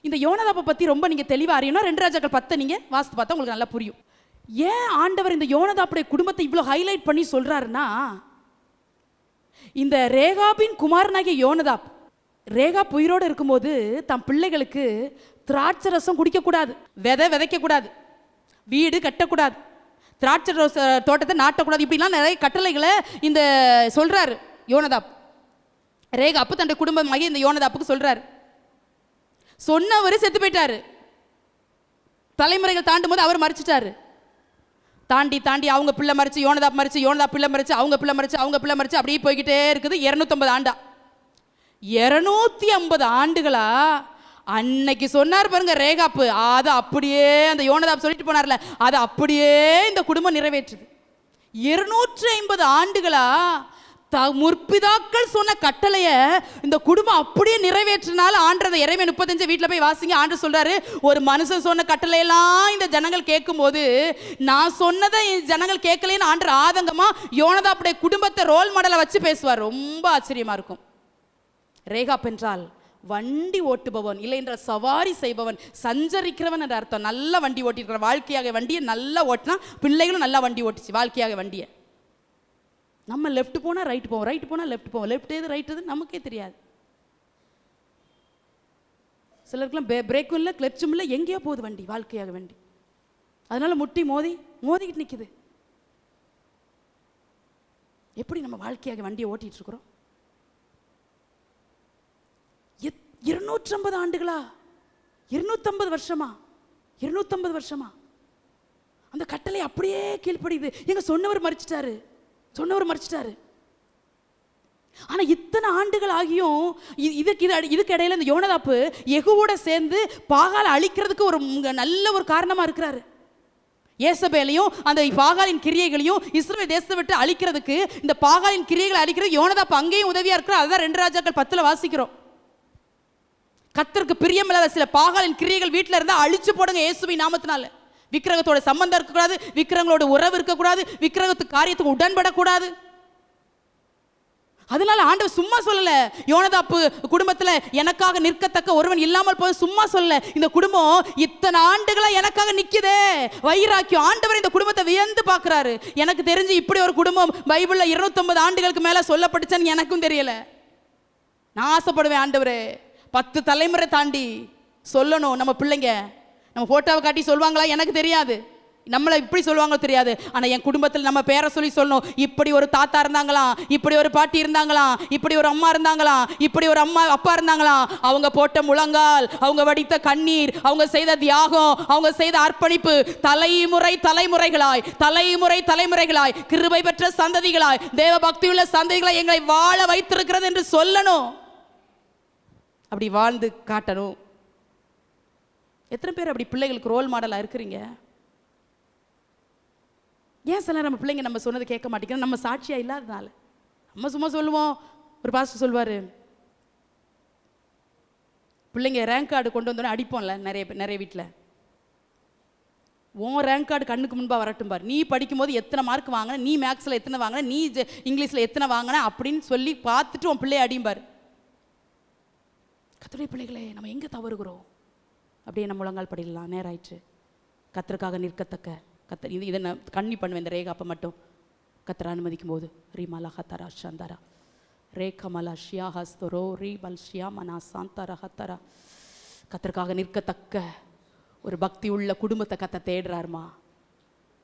இந்த யோனதாபை பத்தி ரொம்ப நீங்க தெளிவா அறியணும். 2 ராஜாக்கள் 10 நீங்க வாசித்து பார்த்தா உங்களுக்கு நல்லா புரியும். ஏன் ஆண்டவர் இந்த யோனதாபுடைய குடும்பத்தை இவ்வளோ ஹைலைட் பண்ணி சொல்றாருன்னா, இந்த ரேகாபின் குமாரனாகிய யோனதாப், ரேகாப் உயிரோடு இருக்கும்போது தம் பிள்ளைகளுக்கு திராட்சை ரசம் குடிக்கக்கூடாது, விதைக்கக்கூடாது, வீடு கட்டக்கூடாது, திராட்சை தோட்டத்தை நாட்டக்கூடாது, இப்படிலாம் நிறைய கட்டளைகளை இந்த சொல்றாரு யோனதாப். ரேகாப்பு தன்னுடைய குடும்பமாகி இந்த யோனதாப்புக்கு சொல்றாரு. சொன்னவர் செத்து போயிட்டாரு. தலைமுறைகள் தாண்டும் போது அவர் மறிச்சிட்டாரு. தாண்டி அவங்க பிள்ளை மறிச்சு, யோனதாப் மறிச்சு, யோனதாப் பிள்ளை மறிச்சு, அவங்க பிள்ளை மறிச்சு, அவங்க பிள்ளை மறிச்சு, அப்படியே போய்கிட்டே இருக்குது. 250 ஆண்டா, 250 ஆண்டுகளா அன்னைக்கு சொன்னார் பாருங்க ரேகாப்பு, அதை அப்படியே அந்த யோனதாப் சொல்லிட்டு போனார்ல, அதை அப்படியே இந்த குடும்பம் நிறைவேற்றுது. 250 ஆண்டுகளா முற்பிதாக்கள் சொன்ன கட்டளைய இந்த குடும்பம் அப்படியே நிறைவேற்றினால ஆண்டவர் எரேமியா 35 வீட்டில் போய் வாசிங்க. ஆண்டவர் சொல்றாரு, ஒரு மனுஷன் சொன்ன கட்டளையெல்லாம் இந்த ஜனங்கள் கேட்கும் போது நான் சொன்னதை ஜனங்கள் கேட்கலன்னு ஆண்டவர் ஆதங்கமா யோனதாப்புடைய குடும்பத்தை ரோல் மாடலை வச்சு பேசுவார். ரொம்ப ஆச்சரியமா இருக்கும். ரேகாப் என்றால் வண்டி ஓட்டுபவன், இல்லை என்றால் சவாரி செய்பவன், சஞ்சரிக்கிறவன் என்ற அர்த்தம். நல்லா வண்டி ஓட்டிருக்கிற, வாழ்க்கையாக வண்டியை நல்லா ஓட்டினா, பிள்ளைகளும் நல்லா வண்டி ஓட்டிச்சு வாழ்க்கையாக வண்டியை. நம்ம லெஃப்ட் போனால் ரைட் போவோம், ரைட் போனால் லெஃப்ட் போவோம், லெஃப்ட் எது ரைட் எது நமக்கே தெரியாது. சிலருக்குலாம் பிரேக்கும் இல்லை, கிளச்சும் இல்லை, எங்கேயோ போகுது வண்டி, வாழ்க்கையாக வண்டி. அதனால முட்டி மோதிக்கிட்டு நிற்குது. எப்படி நம்ம வாழ்க்கையாக வண்டியை ஓட்டிட்டு இருக்கிறோம்? 250 ஆண்டுகளா, 250 வருஷமா, 250 வருஷமா அந்த கட்டளை அப்படியே கீழ்ப்படியுது. எங்க சொன்னவர் மறிச்சிட்டாரு. ஆனா இத்தனை ஆண்டுகள் ஆகியும் இதுக்கு இடையில இந்த யோனதாப்பு யெகூவோட சேர்ந்து பாகாலை அழிக்கிறதுக்கு ஒரு நல்ல ஒரு காரணமா இருக்கிறாரு. ஏசபேலையும் அந்த பாகாலின் கிரியைகளையும் இஸ்ரவேல் தேசத்தை விட்டு அழிக்கிறதுக்கு, இந்த பாகாலின் கிரியைகளை அழிக்கிறது யோனதாப்பு அங்கேயும் உதவியா இருக்கிறார். அதுதான் 2 ராஜாக்கள் 10 வாசிக்கிறோம். கர்த்தருக்கு பிரியமில்லாத சில பாகாலின் கிரியைகள் வீட்டில் இருந்தால் அழிச்சு போடுங்க இயேசுவின் நாமத்தினால. விக்கிரகத்தோட சம்பந்தம் இருக்கக்கூடாது, விக்கிரகங்களோட உறவு இருக்கக்கூடாது, விக்கிரகத்துக்கு காரியத்துக்கு உடன்படக்கூடாது. அதனால ஆண்டவர் சும்மா சொல்லல, யோனதாப்பு குடும்பத்தில் எனக்காக நிற்கத்தக்க ஒருவன் இல்லாமல் போய் சும்மா சொல்லல. இந்த குடும்பம் இத்தனை ஆண்டுகளா எனக்காக நிக்குதே, வைராக்கியம். ஆண்டவர் இந்த குடும்பத்தை வியந்து பார்க்கிறாரு. எனக்கு தெரிஞ்சு இப்படி ஒரு குடும்பம் பைபிள்ல 250 ஆண்டுகளுக்கு மேல சொல்லப்பட்டுச்சுன்னு எனக்கும் தெரியல. நான் ஆசைப்படுவேன், ஆண்டவரே 10 தலைமுறை தாண்டி சொல்லணும். நம்ம பிள்ளைங்க நம்ம போட்டோவை காட்டி சொல்லுவாங்களா எனக்கு தெரியாது, நம்மளை இப்படி சொல்லுவாங்களோ தெரியாது. ஆனால் என் குடும்பத்தில் நம்ம பேரை சொல்லணும், இப்படி ஒரு தாத்தா இருந்தாங்களாம், இப்படி ஒரு பாட்டி இருந்தாங்களாம், இப்படி ஒரு அம்மா இருந்தாங்களாம், இப்படி ஒரு அப்பா இருந்தாங்களாம். அவங்க போட்ட முழங்கால், அவங்க வடித்த கண்ணீர், அவங்க செய்த தியாகம், அவங்க செய்த அர்ப்பணிப்பு தலைமுறைகளாய் கிருபை பெற்ற சந்ததிகளாய், தேவ பக்தியுள்ள சந்ததிகளாய் எங்களை வாழ வைத்திருக்கிறது என்று சொல்லணும். அப்படி வாழ்ந்து காட்டணும். எத்தனை பேர் அப்படி பிள்ளைகளுக்கு ரோல் மாடலாக இருக்கிறீங்க? ஏன் சில நம்ம பிள்ளைங்க நம்ம சொன்னது கேட்க மாட்டேங்கிறோம்? நம்ம சாட்சியா இல்லாதனால. நம்ம சும்மா சொல்லுவோம். ஒரு பாஸ்டர் சொல்வார், பிள்ளைங்க ரேங்க் கார்டு கொண்டு வந்தோன்னே அடிப்போம்ல நிறைய வீட்டில். உன் ரேங்க் கார்டு கண்ணுக்கு முன்பாக வரட்டும் பார், நீ படிக்கும்போது எத்தனை மார்க் வாங்கின, நீ மேக்ஸில் எத்தனை வாங்கின, நீ இங்கிலீஷில் எத்தனை வாங்கின அப்படின்னு சொல்லி பார்த்துட்டு உன் பிள்ளைய அடிம்பார். கர்த்தருடைய பிள்ளைகளே, நம்ம எங்கே தவறுகிறோம்? அப்படியே நம்ம முழங்கால் படிடலாம். நேரம் ஆயிற்று. கர்த்தருக்காக நிற்கத்தக்க இதை நான் கண்ணி பண்ணுவேன். இந்த ரேகா அப்போ மட்டும் கர்த்தர் அனுமதிக்கும் போது ரீமாலா ஹத்தரா சந்தரா ரேகமலா ஷியா ஹஸ்தரோ ரீபல் ஷியா மனா சாந்தரா ஹத்தரா. கர்த்தருக்காக நிற்கத்தக்க ஒரு பக்தி உள்ள குடும்பத்தை கர்த்தர் தேடுறாருமா.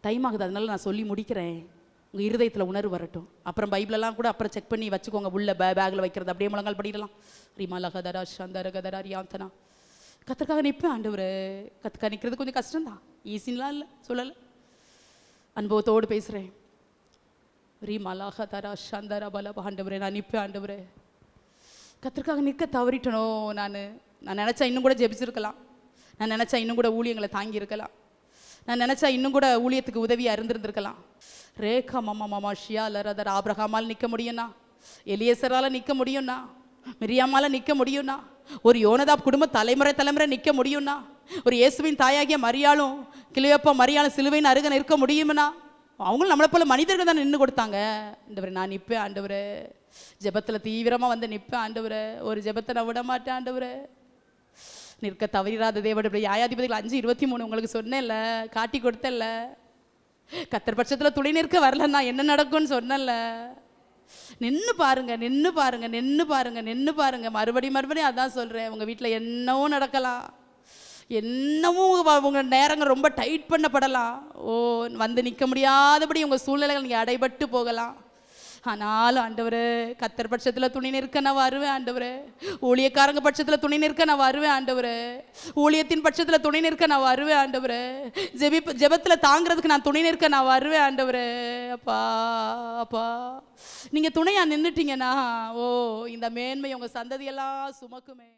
டைம் ஆகுது, அதனால நான் சொல்லி முடிக்கிறேன். உங்கள் இருதயத்தில் உணர்வு வரட்டும். அப்புறம் பைபிளெல்லாம் கூட அப்புறம் செக் பண்ணி வச்சுக்கோங்க, உள்ள பேக்கில் வைக்கிறது. அப்படியே முழங்கால் படிடலாம். ரீமாலா ஹதரா சந்தர கதரா ரியாந்தனா. கர்த்தருக்காக நிற்பேன் ஆண்டவரே. கற்றுக்க நிற்கிறது கொஞ்சம் கஷ்டம்தான், ஈஸின்லாம் இல்லை, சொல்லலை. அனுபவத்தோடு பேசுகிறேன். ரீமாலாக தரா சந்தரா பலபா. ஆண்டவரே நான் நிற்பேன் ஆண்டவரே. கர்த்தருக்காக நிற்க தவறிட்டனோ? நான் நினச்சா இன்னும் கூட ஜெபிச்சிருக்கலாம். நான் நினச்சா இன்னும் கூட ஊழியங்களை தாங்கியிருக்கலாம். நான் நினச்சா இன்னும் கூட ஊழியத்துக்கு உதவியாக இருந்திருந்திருக்கலாம். ரேகா மாமா ஷியா லரதர். ஆபிரகாமால் நிற்க முடியும்னா, எலியேசரால் நிற்க முடியும்னா, மிரியாமால் நிற்க முடியும்னா, ஒரு யோனதாப் குடும்பம் தலைமுறை நிற்க முடியும்னா, ஒரு இயேசுவின் தாயாகிய மரியாளும் கிளியோப்பா மரியாளும் சிலுவையின் அருகே நிற்க முடியும்னா, அவங்களும் நம்மளை போல மனிதர்கள் தான் நின்று கொடுத்தாங்க. ஆண்டவரே நான் நிற்பேன் ஆண்டவரே. ஜெபத்தில் தீவிரமாக வந்து நிற்பேன் ஆண்டவரே. ஒரு ஜெபத்தை நான் விட மாட்டேன் ஆண்டவரே. நிற்க தவறிராத தேவன். இப்படி நியாயாதிபதிகள் 5:23 உங்களுக்கு சொன்னேன்ல, காட்டி கொடுத்தல்ல. கர்த்தர் பட்சத்தில் துணை நிற்க வரலன்னா என்ன நடக்கும்னு சொன்னல. நின்று பாருங்க. மறுபடியும் அதான் சொல்கிறேன். உங்கள் வீட்டில் என்னவும் நடக்கலாம், என்னவும் உங்கள் நேரங்கள் ரொம்ப டைட் பண்ணப்படலாம். வந்து நிற்க முடியாதபடி உங்கள் சூழ்நிலைகள் நீங்கள் அடைபட்டு போகலாம். ஆனாலும் ஆண்டவரே, கர்த்தர் பட்சத்தில் துணை நிற்க நான் வருவேன் ஆண்டவரே. ஊழியக்காரங்க பட்சத்தில் துணை நிற்க நான் வருவேன் ஆண்டவரே. ஊழியத்தின் பட்சத்தில் துணை நிற்க நான் வருவேன் ஆண்டவரே. ஜெபத்தில் தாங்கிறதுக்கு நான் துணை நிற்க நான் வருவேன் ஆண்டவரே. அப்பா நீங்கள் துணையாக நின்றுட்டீங்கன்னா இந்த மேன்மை உங்கள் சந்ததியெல்லாம் சுமக்குமே.